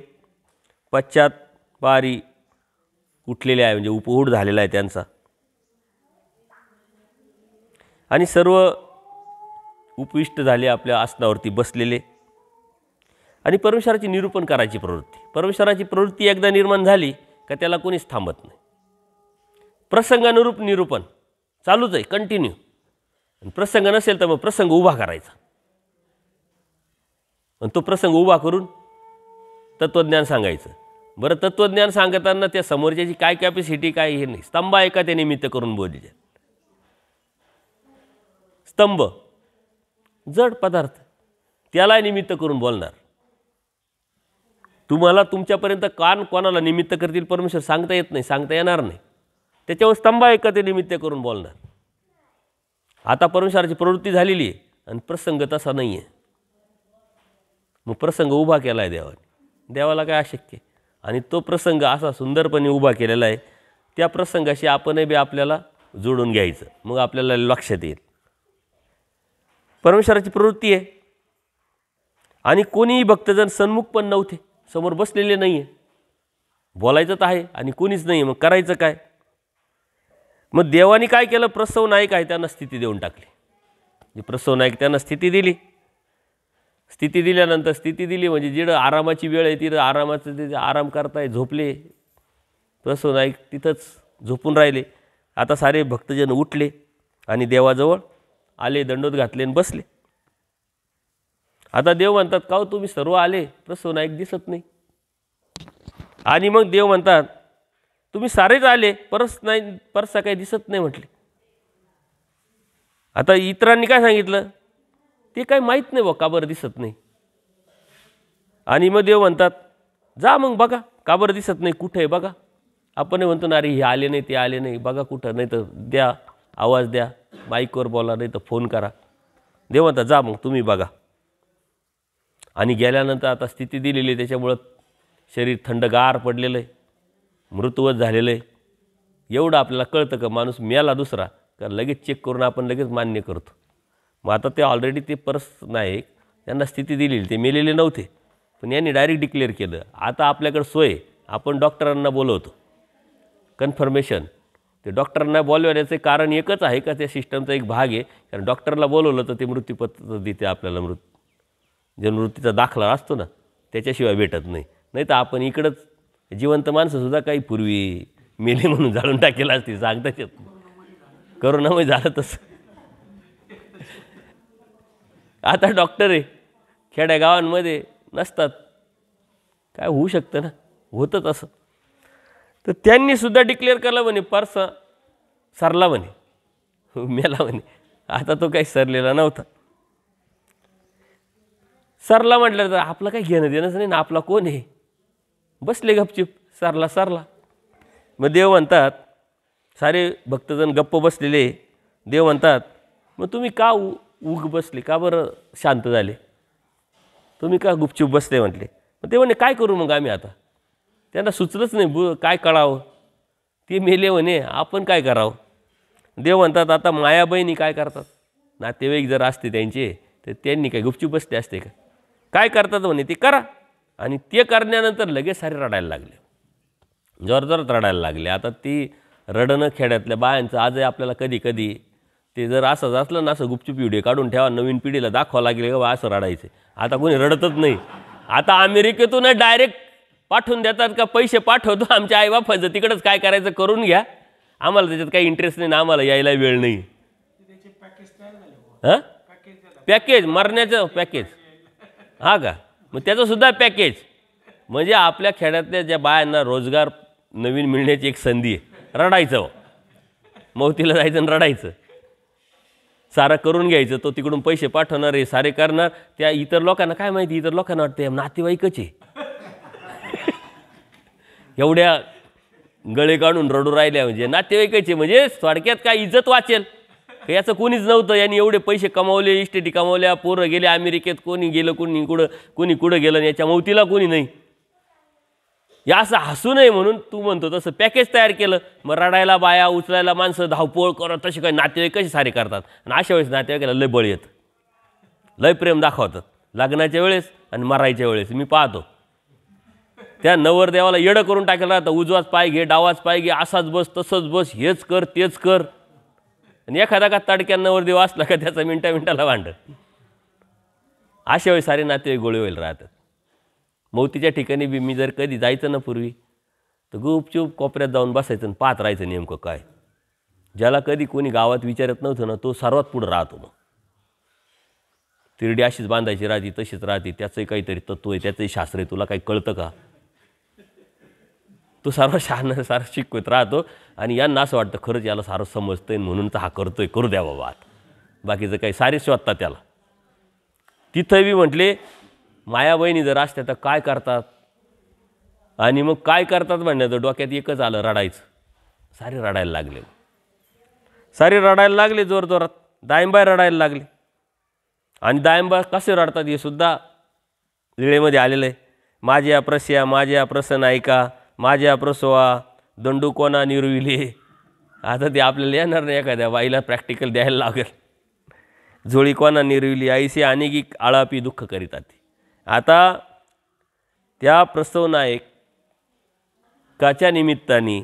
पश्चातपारी उठलेले आहे, म्हणजे उपहूड झालेला आहे त्यांचा. आणि सर्व उपविष्ट झाले, आपल्या आसनावरती बसलेले. आणि परमेश्वराची निरूपण करायची प्रवृत्ती. परमेश्वराची प्रवृत्ती एकदा निर्माण झाली का त्याला कोणीच थांबत नाही. प्रसंगानुरूप निरूपण चालूच आहे, कंटिन्यू. आणि प्रसंग नसेल तर मग प्रसंग उभा करायचा. आणि तो प्रसंग उभा करून तत्त्वज्ञान सांगायचं. बरं, तत्त्वज्ञान सांगताना त्या समोरच्याची काय कॅपॅसिटी काय हे नाही. स्तंभ आहे का ते निमित्त करून बोलले. स्तंभ जड पदार्थ, त्याला निमित्त करून बोलणार. तुम्हाला तुमच्यापर्यंत कान कोणाला निमित्त करतील परमेश्वर सांगता येत नाही, सांगता येणार नाही. त्याच्यावर स्तंभ आहे का ते निमित्त करून बोलणार. आता परमेश्वराची प्रवृत्ती झालेली आहे आणि प्रसंग तसा नाही आहे. मग प्रसंग उभा केला आहे देवाने. देवाला काय अशक्य. आणि तो प्रसंग असा सुंदरपणे उभा केलेला आहे. त्या प्रसंगाशी आपणही बी आपल्याला जोडून घ्यायचं, मग आपल्याला लक्षात येईल. परमेश्वराची प्रवृत्ती आहे. आणि कोणीही भक्तजन सन्मुख पण नव्हते, समोर बसलेले नाही आहे. बोलायचं तर आहे आणि कोणीच नाही, मग करायचं काय. मग देवाने काय केलं, प्रसव नायक आहे त्यांना स्थिती देऊन टाकली. जे प्रसव नायक त्यांना स्थिती दिली. स्थिती दिल्यानंतर स्थिती दिली म्हणजे जिथं आरामाची वेळ आहे तिथं आरामाचं ते आराम करताय, झोपले. प्रसव नायक तिथंच झोपून राहिले. आता सारे भक्तजन उठले आणि देवाजवळ आले, दंडोत घातले आणि बसले. आता देव म्हणतात, का हो तुम्ही सर्व आले, प्रसव नायक दिसत नाही. आणि मग देव म्हणतात, तुम्ही सारेच आले, परसा काही दिसत नाही म्हटले. आता इतरांनी काय सांगितलं, ते काही माहीत नाही बा का बरं दिसत नाही. आणि मग देव म्हणतात, जा मग बघा का बरं दिसत नाही, कुठे आहे बघा. आपण म्हणतो ना, अरे हे आले नाही, ते आले नाही, बघा कुठं, नाही तर द्या आवाज द्या, माईकवर बोला, नाही तर फोन करा. देव म्हणतात, जा मग तुम्ही बघा. आणि गेल्यानंतर आता स्थिती दिलेली आहे, त्याच्यामुळं शरीर थंडगार पडलेलं आहे, मृतवत झालेलं आहे. एवढं आपल्याला कळतं का माणूस मेला दुसरा का लगेच चेक करून आपण लगेच मान्य करतो. मग आता ते ऑलरेडी ते परस नायक त्यांना स्थिती दिलेली, ते मेलेले नव्हते, पण यांनी डायरेक्ट डिक्लेअर केलं. आता आपल्याकडे सोय, आपण डॉक्टरांना बोलवतो, कन्फर्मेशन. ते डॉक्टरांना बोलवण्याचं कारण एकच आहे का त्या सिस्टमचा एक भाग आहे. कारण डॉक्टरला बोलवलं तर ते मृत्यूपत्र देते आपल्याला. जे मृत्यूचा दाखला असतो ना त्याच्याशिवाय भेटत नाही. नाही तर आपण इकडंच जिवंत माणसंसुद्धा काही पूर्वी मेले म्हणून जाळून टाकेला असते, सांगताच येत नाही. करोनामध्ये झालं तसं. आता डॉक्टर आहे, खेड्यागावांमध्ये नसतात, काय होऊ शकतं ना, होतं तसं. तर त्यांनी सुद्धा डिक्लेअर केलं म्हणे परसा सरला म्हणे, मेला म्हणे. आता तो काही सरलेला नव्हता. सरला म्हटलं तर आपलं काही घेणं देणंच नाही ना, आपला कोण आहे. बसले गपचिप, सरला. मग देव म्हणतात, सारे भक्तजन गप्प बसलेले. देव म्हणतात, मग तुम्ही का उग बसले, का बरं शांत झाले? तुम्ही का गुपचूप बसले म्हटले. मग ते म्हणे काय करू मग आम्ही आता? त्यांना सुचलंच नाही काय कळावं. ते मेले म्हणे, आपण काय करावं? देव म्हणतात आता माया बहिणी काय करतात? नातेवाईक जर असते त्यांचे तर त्यांनी काय गुपचूप बसले असते का? काय करतात म्हणे ते करा. आणि ते करण्यानंतर लगेच सारे रडायला लागले, जोरजोरात रडायला लागले. आता ती रडणं खेड्यातल्या बायांचं आजही आपल्याला कधी कधी ते जर असंच असलं ना, असं गुपचूप व्हिडिओ काढून ठेवा, नवीन पिढीला दाखवावं लागले का असं रडायचं. आता कोणी रडतच नाही. आता अमेरिकेतून डायरेक्ट पाठवून देतात का पैसे पाठवतो आमच्या आईबापांचं, तिकडंच काय करायचं करून घ्या, आम्हाला त्याच्यात काही इंटरेस्ट नाही ना, आम्हाला यायला वेळ नाही. हां, पॅकेज, मरण्याचं पॅकेज. हा का? मग त्याचंसुद्धा पॅकेज. म्हणजे आपल्या खेड्यातल्या ज्या बायांना रोजगार नवीन मिळण्याची एक संधी आहे. रडायचं, मौतीला जायचं आणि रडायचं, सारं करून घ्यायचं. तो तिकडून पैसे पाठवणार आहे, सारे करणार. त्या इतर लोकांना काय माहिती, इतर लोकांना वाटतं नातेवाईकच आहे. एवढ्या गळे काढून रडू राहिल्या म्हणजे नातेवाईकच आहे, म्हणजे थोडक्यात काय इज्जत वाचेल. याचं कोणीच नव्हतं. यांनी एवढे पैसे कमावले, इस्टेटी कमावल्या, पोरं गेले अमेरिकेत, कोणी गेलं, कोणी कुठं गेलं, याच्या मौतीला कोणी नाही. या असं हसू नये म्हणून तू म्हणतो तसं पॅकेज तयार केलं. मग रडायला बाया, उचलायला माणसं, धावपळ करत, तसे काही नातेवाईक कसे सारे करतात. आणि अशा वेळेस नातेवाईकाला लय बळ येतं, लय प्रेम दाखवतात लग्नाच्या वेळेस आणि मरायच्या वेळेस. मी पाहतो त्या नवरदेवाला येडं करून टाकेलं राहतं. उजवाच पाय घे, डावाच पाय घे, असाच बस, तसंच बस, हेच कर, तेच कर. आणि एखादा का तडक्या नवरदेव असला का त्याचा मिनटाला भांड. अशा वेळेस सारे नातेवाईक गोळे होईल राहतात. मौतीच्या ठिकाणी बी मी जर कधी जायचं ना पूर्वी, तर गुपचूप कोपऱ्यात जाऊन बसायचं आणि पाहत राहायचं नेमकं काय. ज्याला कधी कोणी गावात विचारत नव्हतं ना, तो सर्वात पुढं राहतो. मग तिरडी अशीच बांधायची राहते, तशीच राहते, त्याचंही काहीतरी तत्व आहे, त्याचंही शास्त्र आहे. तुला काही कळतं का? तो सर्व शहाणा सारं शिकवत राहतो. आणि यांना असं वाटतं खरंच याला सारं समजतंय म्हणून तर हा करतोय, करू द्या बाबा. आता बाकीचं काही सारे शोधतात त्याला. तिथं बी म्हटले माया बहिणी जर असत्या तर काय करतात. आणि मग काय करतात म्हणलं तर डोक्यात एकच आलं, रडायचं. सारे रडायला लागले, सारे रडायला लागले जोरजोरात. दायंबाई रडायला लागले. आणि दायंबा कसे रडतात हे सुद्धा लिळेमध्ये आलेलं आहे. माझ्या प्रस्या, माझ्या प्रसन्न ऐका, माझ्या प्रसवा दंडू कोणा निर्विले. आता ते आपल्याला येणार नाही, एखाद्या बाईला प्रॅक्टिकल द्यायला लागेल. झोळी कोणा निर्विली, आईसे अनेकी आळापी दुःख करीतात. आता त्या प्रसव नायकाच्या निमित्ताने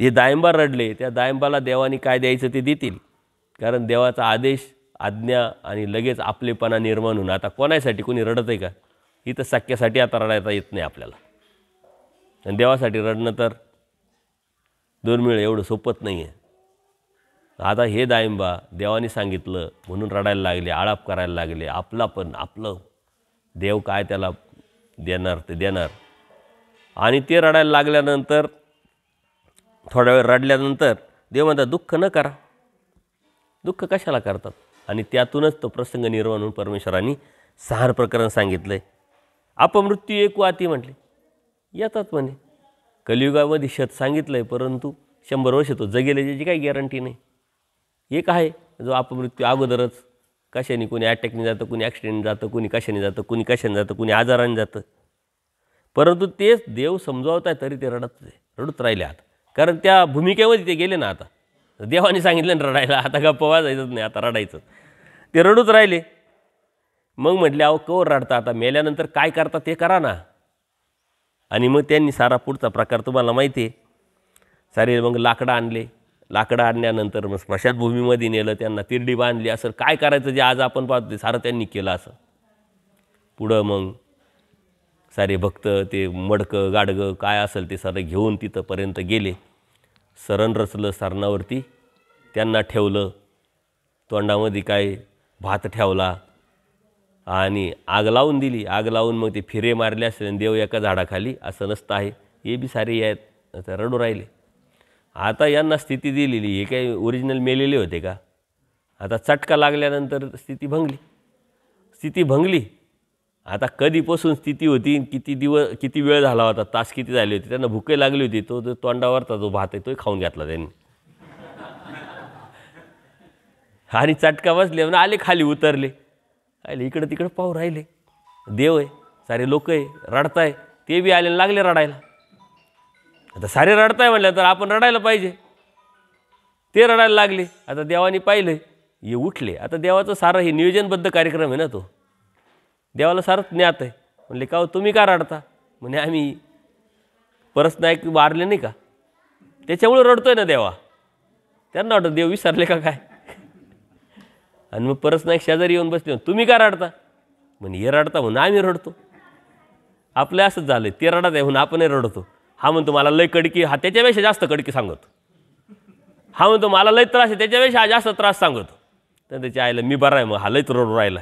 जे दायंबा रडले, त्या दायंबाला देवाने काय द्यायचं ते देतील. कारण देवाचा आदेश, आज्ञा आणि लगेच आपलेपणा निर्माण होऊन. आता कोणासाठी कोणी रडत आहे का? इथं सख्यासाठी आता रडायला येत नाही आपल्याला. आणि देवासाठी रडणं तर दुर्मिळ, एवढं सोपत नाही आहे. आता हे दायंबा देवाने सांगितलं म्हणून रडायला लागले, आळाप करायला लागले. आपलं देव काय त्याला देणार ते देणार. आणि ते रडायला लागल्यानंतर थोडा वेळ रडल्यानंतर देव म्हणतात दुःख न करा. दुःख कशाला करतात? आणि त्यातूनच तो प्रसंग निर्माण होऊन परमेश्वरांनी 6 प्रकरण सांगितलं आहे. अपमृत्यू एक वाती म्हटले, येतात म्हणे. कलियुगामध्ये शत सांगितलं आहे, परंतु 100 वर्ष तो जगेल याची काही गॅरंटी नाही. एक आहे जो अपमृत्यू अगोदरच, कशाने कोणी अटॅकने जातं, कोणी ॲक्सिडेंट जातं, कोणी कशाने जातं, कोणी कशाने जातं, कोणी आजाराने जातं. परंतु तेच देव समजावत आहे तरी ते रडत राहिले. आता कारण त्या भूमिकेमध्ये ते गेले ना. आता देवाने सांगितलं ना रडायला, आता गप्पा वाजायचंच नाही, आता रडायचं. ते रडूच राहिले. मग म्हटले अहो कवर रडता, आता मेल्यानंतर काय करता ते करा ना. आणि मग त्यांनी सारा पुढचा प्रकार तुम्हाला माहिती आहे. सारे मग लाकडं आणले. लाकडं आणल्यानंतर मग स्मशानभूमीमध्ये नेलं, त्यांना तिरडी बांधली. असं काय करायचं जे आज आपण पाहतो ते सारं त्यांनी केलं. असं पुढं मग सारे भक्त ते मडकं गाडगं काय असेल ते सारं घेऊन तिथंपर्यंत गेले. सरण रचलं सरणावरती, त्यांना ठेवलं. तोंडामध्ये काय भात ठेवला आणि आग लावून दिली. आग लावून मग ते फिरे मारले असेल, देव एका झाडाखाली, असं नसतं आहे. हे बी सारे आहेत रडू राहिले. आता यांना स्थिती दिलेली, हे काही ओरिजिनल मेलेले होते का? आता चटका लागल्यानंतर स्थिती भंगली. आता कधीपासून स्थिती होती, किती वेळ झाला होता, तास किती झाले होते, त्यांना भूके लागली होती. तो तोंडावरचा जो भात आहे तोही खाऊन घेतला त्यांनी. आणि चटका बसले म्हणून आले खाली उतरले. आले इकडं तिकडं पाहू राहिले. देव आहे, सारे लोक आहे, रडताय. ते बी आले लागले रडायला. आता सारे रडताय म्हणलं तर आपण रडायला पाहिजे. ते रडायला लागले. आता देवाने पाहिलं, हे उठले. आता देवाचं सारं हे नियोजनबद्ध कार्यक्रम आहे ना तो. देवाला सारं ज्ञात आहे. म्हणले का तुम्ही का रडता? म्हणे आम्ही परसनायक वारले नाही का, त्याच्यामुळे रडतोय ना देवा. त्यांना वाटतं देव विसरले का काय. आणि मग परसनायक शेजारी येऊन बसले. तुम्ही का रडता? म्हणे हे रडता म्हणून आम्ही रडतो. आपलं असंच झालं, ते रडत आहे म्हणून आपणही रडतो. हा म्हणतो मला लय कडकी, हा त्याच्यापेक्षा जास्त कडकी सांगतो. हा म्हणतो मला लय त्रास आहे, त्याच्यापेक्षा जास्त त्रास सांगतो. तर त्याच्या आईला मी बरा आहे, मग हा लयच रडू राहिला.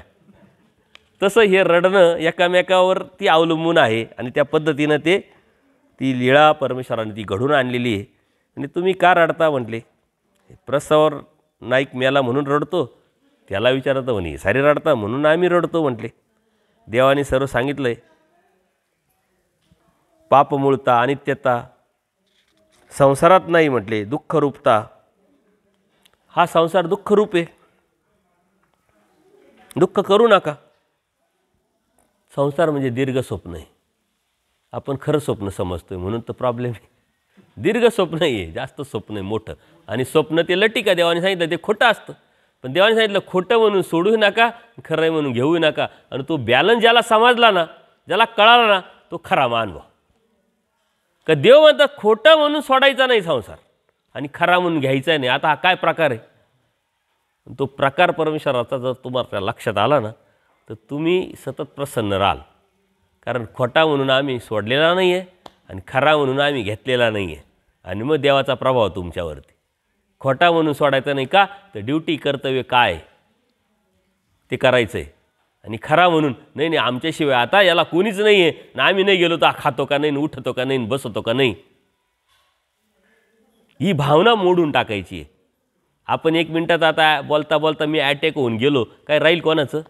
तसं हे रडणं एकामेकावर ती अवलंबून आहे. आणि त्या पद्धतीनं ती लीळा परमेश्वराने ती घडून आणलेली आहे. आणि तुम्ही का रडता म्हटले. प्रसवावर नाईक मेला म्हणून रडतो. त्याला विचारतं म्हणे सारे रडता म्हणून आम्ही रडतो म्हटले. देवाने सर्व सांगितलं आहे. पापमूळता, अनित्यता संसारात नाही म्हटले. दुःखरूपता, हा संसार दुःखरूप आहे. दुःख करू नका. संसार म्हणजे दीर्घ स्वप्न आहे. आपण खरं स्वप्न समजतोय म्हणून तर प्रॉब्लेम आहे. दीर्घ स्वप्न आहे, जास्त स्वप्न आहे मोठं. आणि स्वप्न ते लटिका देवाने सांगितलं ते खोटं असतं. पण देवाने सांगितलं खोटं म्हणून सोडू नका, खरं आहे म्हणून घेऊ नका. आणि तो बॅलन्स ज्याला समजला ना, ज्याला कळाला ना, तो खरा मानव. का देव म्हणतात खोटं म्हणून सोडायचा नाही संसार आणि खरा म्हणून घ्यायचा नाही. आता हा काय प्रकार आहे. तो प्रकार परमेश्वराचा जर तुम्हाला लक्षात आला ना, तर तुम्ही सतत प्रसन्न राहाल. कारण खोटा म्हणून आम्ही सोडलेला नाही आहे आणि खरा म्हणून आम्ही घेतलेला नाही आहे. आणि मग देवाचा प्रभाव तुमच्यावरती. खोटा म्हणून सोडायचा नाही का, तर ड्युटी कर्तव्य काय ते करायचं आहे. आणि खरा म्हणून नाही नाही आमच्याशिवाय आता याला कोणीच नाही आहे ना, आम्ही नाही गेलो तर खातो का नाही, उठतो का नाही, बसतो का नाही, ही भावना मोडून टाकायची आहे. आपण 1 मिनिटात आता बोलता बोलता मी अटॅक होऊन गेलो, काय राहील कोणाचं.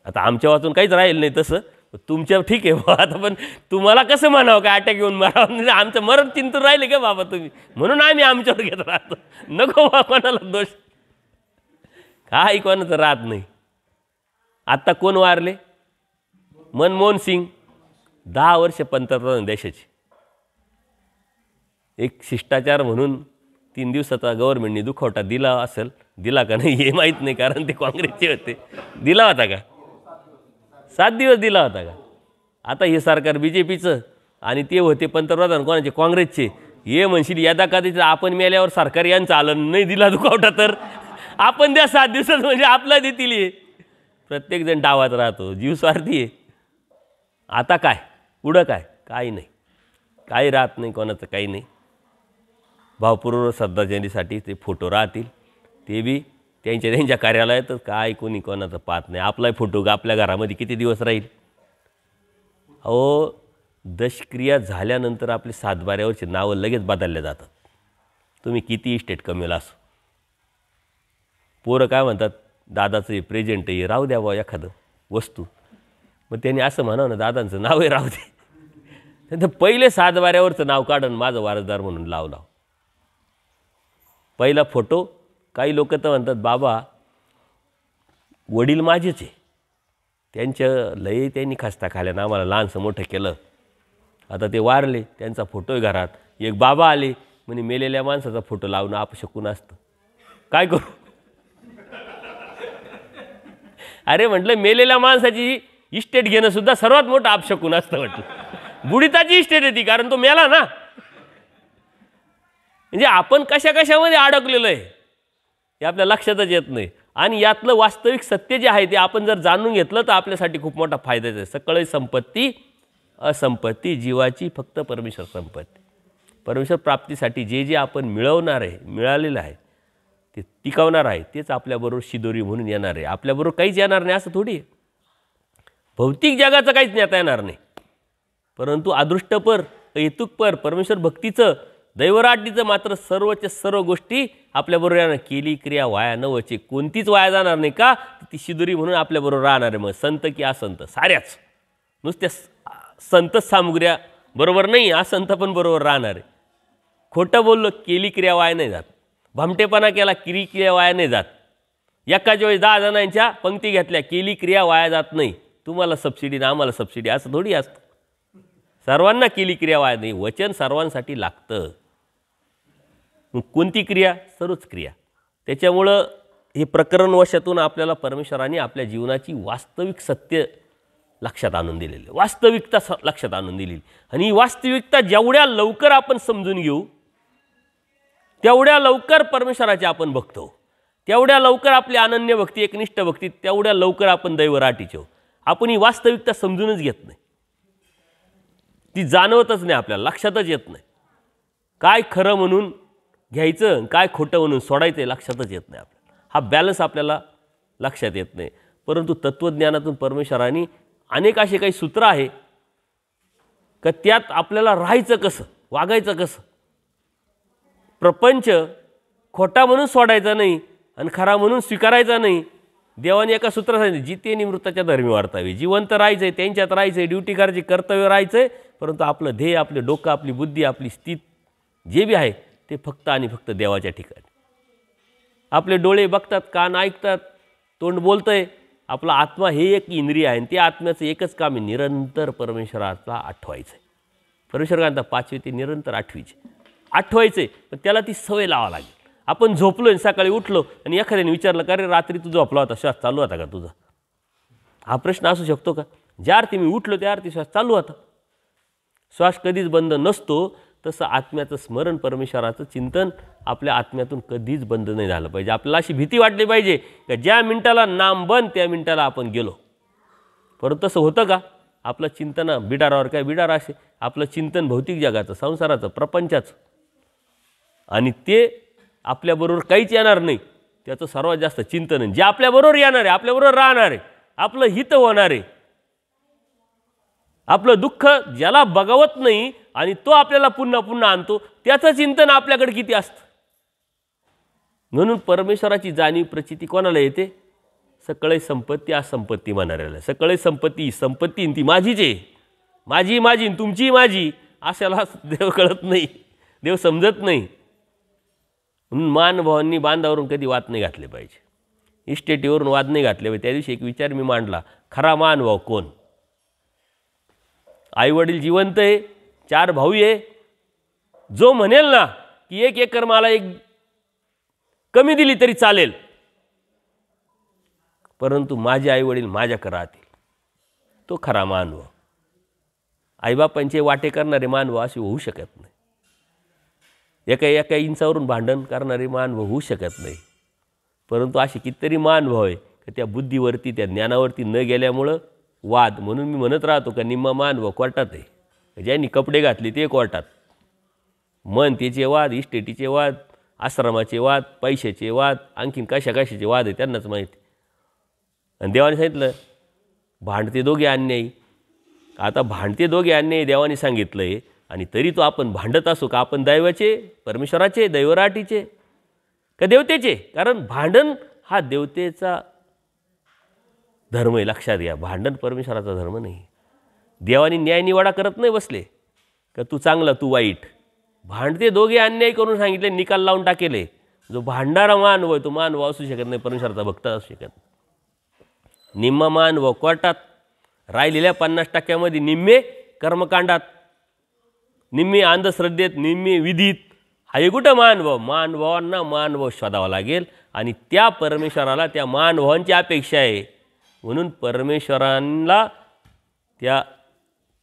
आता आमच्या वाचून काहीच राहील नाही. तसं तुमच्या ठीक आहे आता, पण तुम्हाला कसं म्हणावं काय अटॅक येऊन मारावं. आमचं मरण चिंतून राहिले का बाबा तुम्ही, म्हणून आम्ही आमच्यावर घेत राहतो. नको कोणाला दोष, काही कोणाचं राहत नाही. आत्ता कोण वारले? मनमोहन सिंग, 10 वर्ष पंतप्रधान देशाचे. एक शिष्टाचार म्हणून 3 दिवसाचा गव्हर्नमेंटने दुखवटा दिला असेल, दिला का नाही हे माहीत नाही, कारण ते काँग्रेसचे होते. दिला होता का? 7 दिवस दिला होता का? आता हे सरकार BJPचं आणि ते होते पंतप्रधान कोणाचे, काँग्रेसचे. हे म्हणशील यदा कधीच आपण मेल्यावर सरकार यांचं आलं नाही दिला दुखवटा, तर आपण द्या 7 दिवसात म्हणजे आपला देतील. हे प्रत्येकजण डावात राहतो, जीव स्वार्थी आहे. आता काय पुढं काय, काही नाही, काही राहत नाही कोणाचं, काही नाही. भावपूर्व श्रद्धांजलीसाठी ते फोटो राहतील, ते बी त्यांच्या कार्यालयातच. काय कोणी कोणाचं पाहत नाही. आपलाही फोटो आपल्या घरामध्ये किती दिवस राहील. अहो दशक्रिया झाल्यानंतर आपले 7/12वरची नावं लगेच बदलल्या जातात. तुम्ही किती इस्टेट कमेला असो. पोरं काय म्हणतात, दादाचं हे प्रेझेंट आहे, राहू द्या बा एखादं वस्तू. मग त्यांनी असं म्हणावं ना, दादांचं नावही राहू दे. तर पहिले 7/12वरचं नाव काढून माझं वारसदार म्हणून लाव. पहिला फोटो. काही लोक तर म्हणतात बाबा वडील माझेच आहे, त्यांचं लय त्यांनी खस्ता खाल्यानं आम्हाला लहानसं मोठं केलं. आता ते वारले, त्यांचा फोटोही घरात. एक बाबा आले म्हणे मेलेल्या माणसाचा फोटो लावणं अपशकुन असतं, काय करू. अरे म्हटलं मेलेल्या माणसाची इस्टेट घेणं सुद्धा सर्वात मोठं अपशकुन असतं म्हटलं. बुडीताची इस्टेट आहे ती, कारण तो मेला ना. म्हणजे आपण कशामध्ये अडकलेलो आहे हे आपल्या लक्षातच येत नाही. आणि यातलं वास्तविक सत्य जे आहे ते आपण जर जाणून घेतलं तर आपल्यासाठी खूप मोठा फायदाच आहे. सकळ संपत्ती असंपत्ती जीवाची फक्त परमेश्वर संपत्ती. परमेश्वर प्राप्तीसाठी जे जे आपण मिळवणार आहे, मिळालेलं आहे, ते टिकवणार आहे, तेच आपल्याबरोबर शिदोरी म्हणून येणार आहे. आपल्याबरोबर काहीच येणार नाही असं थोडी आहे. भौतिक जगाचं काहीच नेता येणार नाही, परंतु अदृष्टपर हेतुकपर परमेश्वर भक्तीचं दैवराटीचं मात्र सर्वच्या सर्व गोष्टी आपल्याबरोबर येणार. केली क्रिया वाया न वचे, कोणतीच वाया जाणार नाही. का? ती शिदोरी म्हणून आपल्याबरोबर राहणार आहे. मग संत की असंत साऱ्याच, नुसत्या संत सामुग्र्या बरोबर नाही, असंत पण बरोबर राहणार आहे. खोटं बोललं केली क्रिया वाया नाही जात, भामटेपणा केला क्रिया वाया नाही जात. एकाच वेळी 10 जणांच्या पंक्ती घेतल्या, केली क्रिया वाया जात नाही. तुम्हाला सबसिडी ना आम्हाला सबसिडी असं थोडी असतं. सर्वांना केली क्रिया वाया नाही. वचन सर्वांसाठी लागतं. कोणती क्रिया? सर्वच क्रिया. त्याच्यामुळं हे प्रकरण वशातून आपल्याला परमेश्वराने आपल्या जीवनाची वास्तविक सत्य लक्षात आणून दिलेलं, वास्तविकता लक्षात आणून दिलेली. आणि ही वास्तविकता जेवढ्या लवकर आपण समजून घेऊ तेवढ्या लवकर परमेश्वराचे आपण बघतो, तेवढ्या लवकर आपली अनन्य भक्ती, एकनिष्ठ भक्ती, तेवढ्या लवकर आपण दैवराटीचे हो. आपण ही वास्तविकता समजूनच घेत नाही, ती जाणवतच नाही, आपल्याला लक्षातच येत नाही. काय खरं म्हणून घ्यायचं, काय खोटं म्हणून सोडायचं हे लक्षातच येत नाही आपल्याला. हा बॅलन्स आपल्याला लक्षात येत नाही. परंतु तत्त्वज्ञानातून परमेश्वराने अनेक असे काही सूत्र आहे का त्यात आपल्याला राहायचं कसं, वागायचं कसं. प्रपंच खोटा म्हणून सोडायचा नाही आणि खरा म्हणून स्वीकारायचा नाही. देवाने एका सूत्रात सांगितलं, जिते निमृताच्या धर्मी वार्तावे. जिवंत राहायचं आहे, त्यांच्यात राहायचं आहे, ड्युटी करायची, कर्तव्य राहायचं आहे. परंतु आपलं ध्येय, आपले डोकं, आपली बुद्धी, आपली स्थित जे बी आहे ते फक्त आणि फक्त देवाच्या ठिकाणी. आपले डोळे बघतात, कान ऐकतात, तोंड बोलतंय. आपला आत्मा हे एक इंद्रिय आहे आणि त्या आत्म्याचं एकच काम आहे, निरंतर परमेश्वराला आठवायचं आहे. परमेश्वर काय म्हणतात, 5वी ते निरंतर 8वीचे आठवायचं आहे. पण त्याला ती सवय लावावी लागेल. आपण झोपलो आणि सकाळी उठलो आणि एखाद्याने विचारलं का रे रात्री तू झोपला होता, श्वास चालू होता का तुझा? हा प्रश्न असू शकतो का? ज्या अर्थी मी उठलो त्या अर्थी श्वास चालू होता. श्वास कधीच बंद नसतो. तसं आत्म्याचं स्मरण, परमेश्वराचं चिंतन आपल्या आत्म्यातून कधीच बंद नाही झालं पाहिजे. आपल्याला अशी भीती वाटली पाहिजे की ज्या मिनिटाला नाम बंद त्या मिनिटाला आपण गेलो. परंतु तसं होतं का? आपलं चिंतन बिडारावर काय बिडार असे, आपलं चिंतन भौतिक जगाचं, संसाराचं, प्रपंचाचं, आणि ते आपल्याबरोबर काहीच येणार नाही. त्याचं सर्वात जास्त चिंतन आहे जे आपल्याबरोबर येणार आहे, आपल्याबरोबर राहणार आहे, आपलं हित होणार आहे. आपलं दुःख ज्याला बघवत नाही आणि तो आपल्याला पुन्हा पुन्हा आणतो, त्याचं चिंतन आपल्याकडे किती असतं. म्हणून परमेश्वराची जाणीव प्रचिती कोणाला येते? सकळे संपत्ती असंपत्ती म्हणायला. सकळे संपत्ती, संपत्ती ती माझीच आहे, माझी माझी तुमची माझी, अशाला देव कळत नाही, देव समजत नाही. म्हणून मानभावांनी बांधावरून कधी वाद नाही घातले पाहिजे, इस्टेटीवरून वाद नाही घातले पाहिजे. त्या दिवशी एक विचार मी मांडला, खरा मानभाव कोण? आईवडील जिवंत आहे, 4 भाऊ आहे, जो म्हणेल ना की 1 एकर मला एक कमी दिली तरी चालेल, परंतु माझे आईवडील माझ्याकडे राहतील, तो खरा मानभाव. आईबापांचे वाटे करणारे मानभाव असे होऊ शकत नाही. एका इंचावरून भांडण करणारे मानभाव होऊ शकत नाही. परंतु असे कितीतरी मानभाव आहे की त्या बुद्धीवरती, त्या ज्ञानावरती न गेल्यामुळं वाद. म्हणून मी म्हणत राहतो का निम्मा मानभाव कोर्टात आहे. ज्यांनी कपडे घातले ते कोर्टात, मन त्याचे वाद, इस्टेटीचे वाद, आश्रमाचे वाद, पैशाचे वाद, आणखीन कशाचे वाद आहे त्यांनाच माहिती. आणि देवाने सांगितलं भांडते दोघे अन्यायी. आता भांडते दोघे अन्यायी देवाने सांगितलं आहे आणि तरी तो आपण भांडत असो का? आपण दैवाचे, परमेश्वराचे, दैवराटीचे का देवतेचे? कारण भांडण हा देवतेचा धर्म आहे, लक्षात घ्या. भांडण परमेश्वराचा धर्म नाही. देवाने न्यायनिवाडा करत नाही बसले का तू चांगला तू वाईट. भांडते दोघे अन्याय करून सांगितले, निकाल लावून टाकेले. जो भांडणारा मानव तो मानव असू शकत नाही, परमेश्वराचा भक्त असू शकत. निम्मा मानव कोर्टात, राहिलेल्या 50% निम्मे कर्मकांडात, निम्मे अंधश्रद्धेत, निम्मे विधीत. हा हे कुठं मानव? मानवांना मानव शोधावा लागेल आणि त्या परमेश्वराला त्या मानवांची अपेक्षा आहे. म्हणून परमेश्वरांना त्या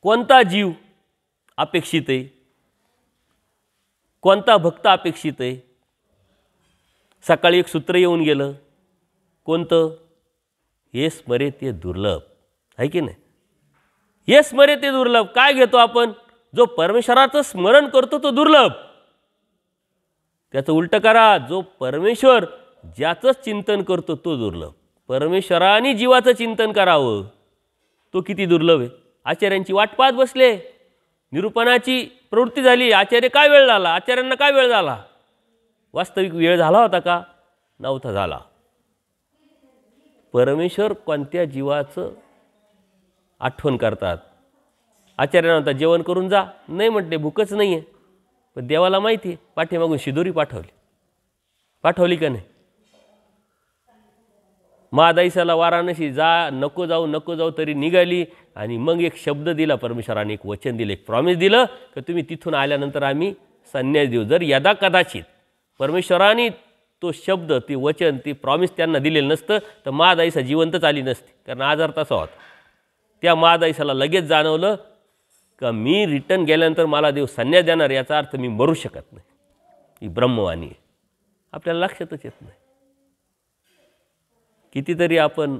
कोणता जीव अपेक्षित आहे, कोणता भक्त अपेक्षित आहे? सकाळी एक सूत्र येऊन गेलं, कोणतं? हे स्मरे ते दुर्लभ आहे की नाही? हे स्मरे ते दुर्लभ. काय घेतो आपण? जो परमेश्वराचं स्मरण करतो तो दुर्लभ. त्याचं उलटं करा, जो परमेश्वर ज्याचं चिंतन करतो तो दुर्लभ. परमेश्वराने जीवाचं चिंतन करावं तो किती दुर्लभ आहे. आचार्यांची वाट पाहत बसले, निरूपणाची प्रवृत्ती झाली. आचार्य काय वेळ झाला? आचार्यांना काय वेळ झाला? वास्तविक वेळ झाला होता का? नव्हता झाला. परमेश्वर कोणत्या जीवाचं आठवण करतात? आचार्यांना म्हणतात जेवण करून जा, नाही म्हटले भूकच नाही आहे. पण देवाला माहिती आहे, पाठीमागून शिदोरी पाठवली का नाही? महादाईसाला वाराणसी जा, नको जाऊ तरी निघाली. आणि मग एक शब्द दिला परमेश्वराने, एक वचन दिलं, एक प्रॉमिस दिलं की तुम्ही तिथून आल्यानंतर आम्ही संन्यास देऊ. जर यदा कदाचित परमेश्वराने तो शब्द, ते वचन, ती प्रॉमिस त्यांना दिलेलं नसतं तर महादाईसा जिवंतच आली नसती. कारण आजार तसा होता. त्या महादाईसाला लगेच जाणवलं का मी रिटर्न गेल्यानंतर मला देव संन्यास देणार, याचा अर्थ मी मरू शकत नाही. ही ब्रह्मवाणी आहे. आपल्याला लक्षातच येत नाही. कितीतरी आपण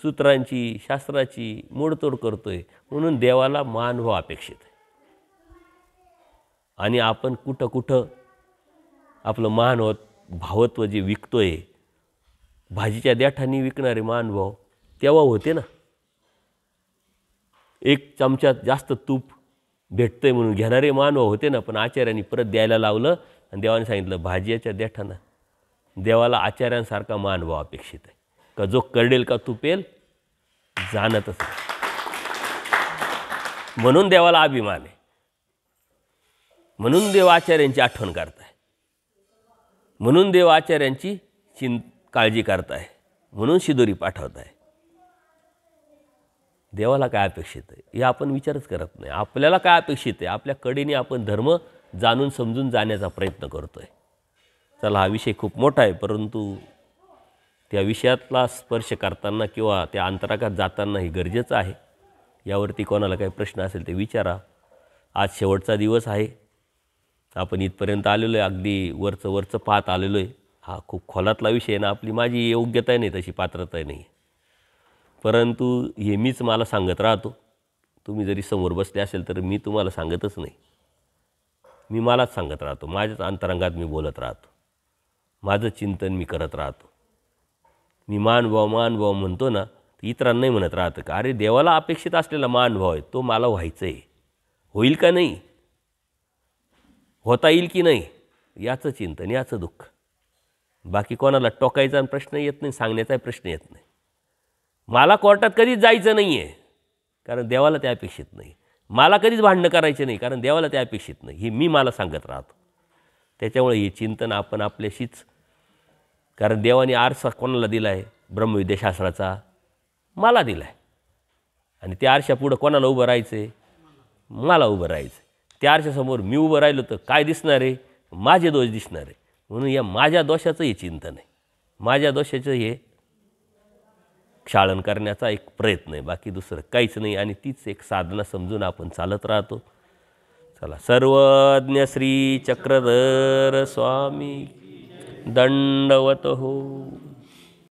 सूत्रांची, शास्त्राची मोडतोड करतोय, म्हणून देवाला मानव अपेक्षित आहे. आणि आपण कुठं आपलं भावत्व जे विकतोय, भाजीच्या देठांनी विकणारे महानुभाव तेव्हा होते ना. एक चमच्यात जास्त तूप भेटतंय म्हणून घेणारे महानुभाव होते ना. पण आचार्यांनी परत द्यायला लावलं आणि देवाने सांगितलं भाजीच्या देठानं देवाला आचार्यांसारखा महानुभाव अपेक्षित आहे का जो करडेल का तुपेल जाणतच नाही. म्हणून देवाला अभिमान आहे. म्हणून देव आचार्यांची आठवण करताय. म्हणून देव आचार्यांची काळजी करताय. म्हणून शिदोरी पाठवताय. देवाला काय अपेक्षित आहे हे आपण विचारच करत नाही. आपल्याला काय अपेक्षित आहे, आपल्या कडेने आपण धर्म जाणून समजून जाण्याचा प्रयत्न करतोय. चला, हा विषय खूप मोठा आहे, परंतु त्या विषयातला स्पर्श करताना किंवा त्या अंतरागात जाताना हे गरजेचं आहे. यावरती कोणाला काही प्रश्न असेल ते विचारा. आज शेवटचा दिवस आहे. आपण इथपर्यंत आलेलो आहे. अगदी वरचं पाहत आलेलो आहे. हा खूप खोलातला विषय आहे ना. माझी योग्यता नाही, तशी पात्रता नाही. परंतु हे मीच मला सांगत राहतो. तुम्ही जरी समोर बसले असेल तर मी तुम्हाला सांगतच नाही. मी मलाच सांगत राहतो. माझ्याच अंतरंगात मी बोलत राहतो. माझं चिंतन मी करत राहतो. मी मानभाव म्हणतो ना, इतरांनाही म्हणत राहतं का अरे देवाला अपेक्षित असलेला मानभाव आहे तो मला व्हायचं आहे. होईल का नाही, होता येईल की नाही, याचं चिंतन, याचं दुःख. बाकी कोणाला टोकायचा प्रश्न येत नाही, सांगण्याचा प्रश्न येत नाही. मला कोर्टात कधीच जायचं नाही आहे, कारण देवाला ते अपेक्षित नाही. मला कधीच भांडणं करायचं नाही, कारण देवाला ते अपेक्षित नाही. हे मी मला सांगत राहतो. त्याच्यामुळे हे चिंतन आपण आपल्याशीच, कारण देवाने आरसा कोणाला दिला आहे, ब्रह्मविद्याशास्त्राचा मला दिला आहे. आणि त्या आरशापुढं कोणाला उभं राहायचं आहे, मला उभं राहायचं आहे. त्या आरशासमोर मी उभं राहिलो तर काय दिसणार आहे, माझे दोष दिसणार आहे. म्हणून या माझ्या दोषाचं हे चिंतन आहे. माझ्या दोषाचं हे क्षालन करण्याचा एक प्रयत्न आहे, बाकी दुसरं काहीच नाही. आणि तीच एक साधना समजून आपण चालत राहतो. चला, सर्वज्ञ श्री चक्रधर स्वामी दंडवत हो.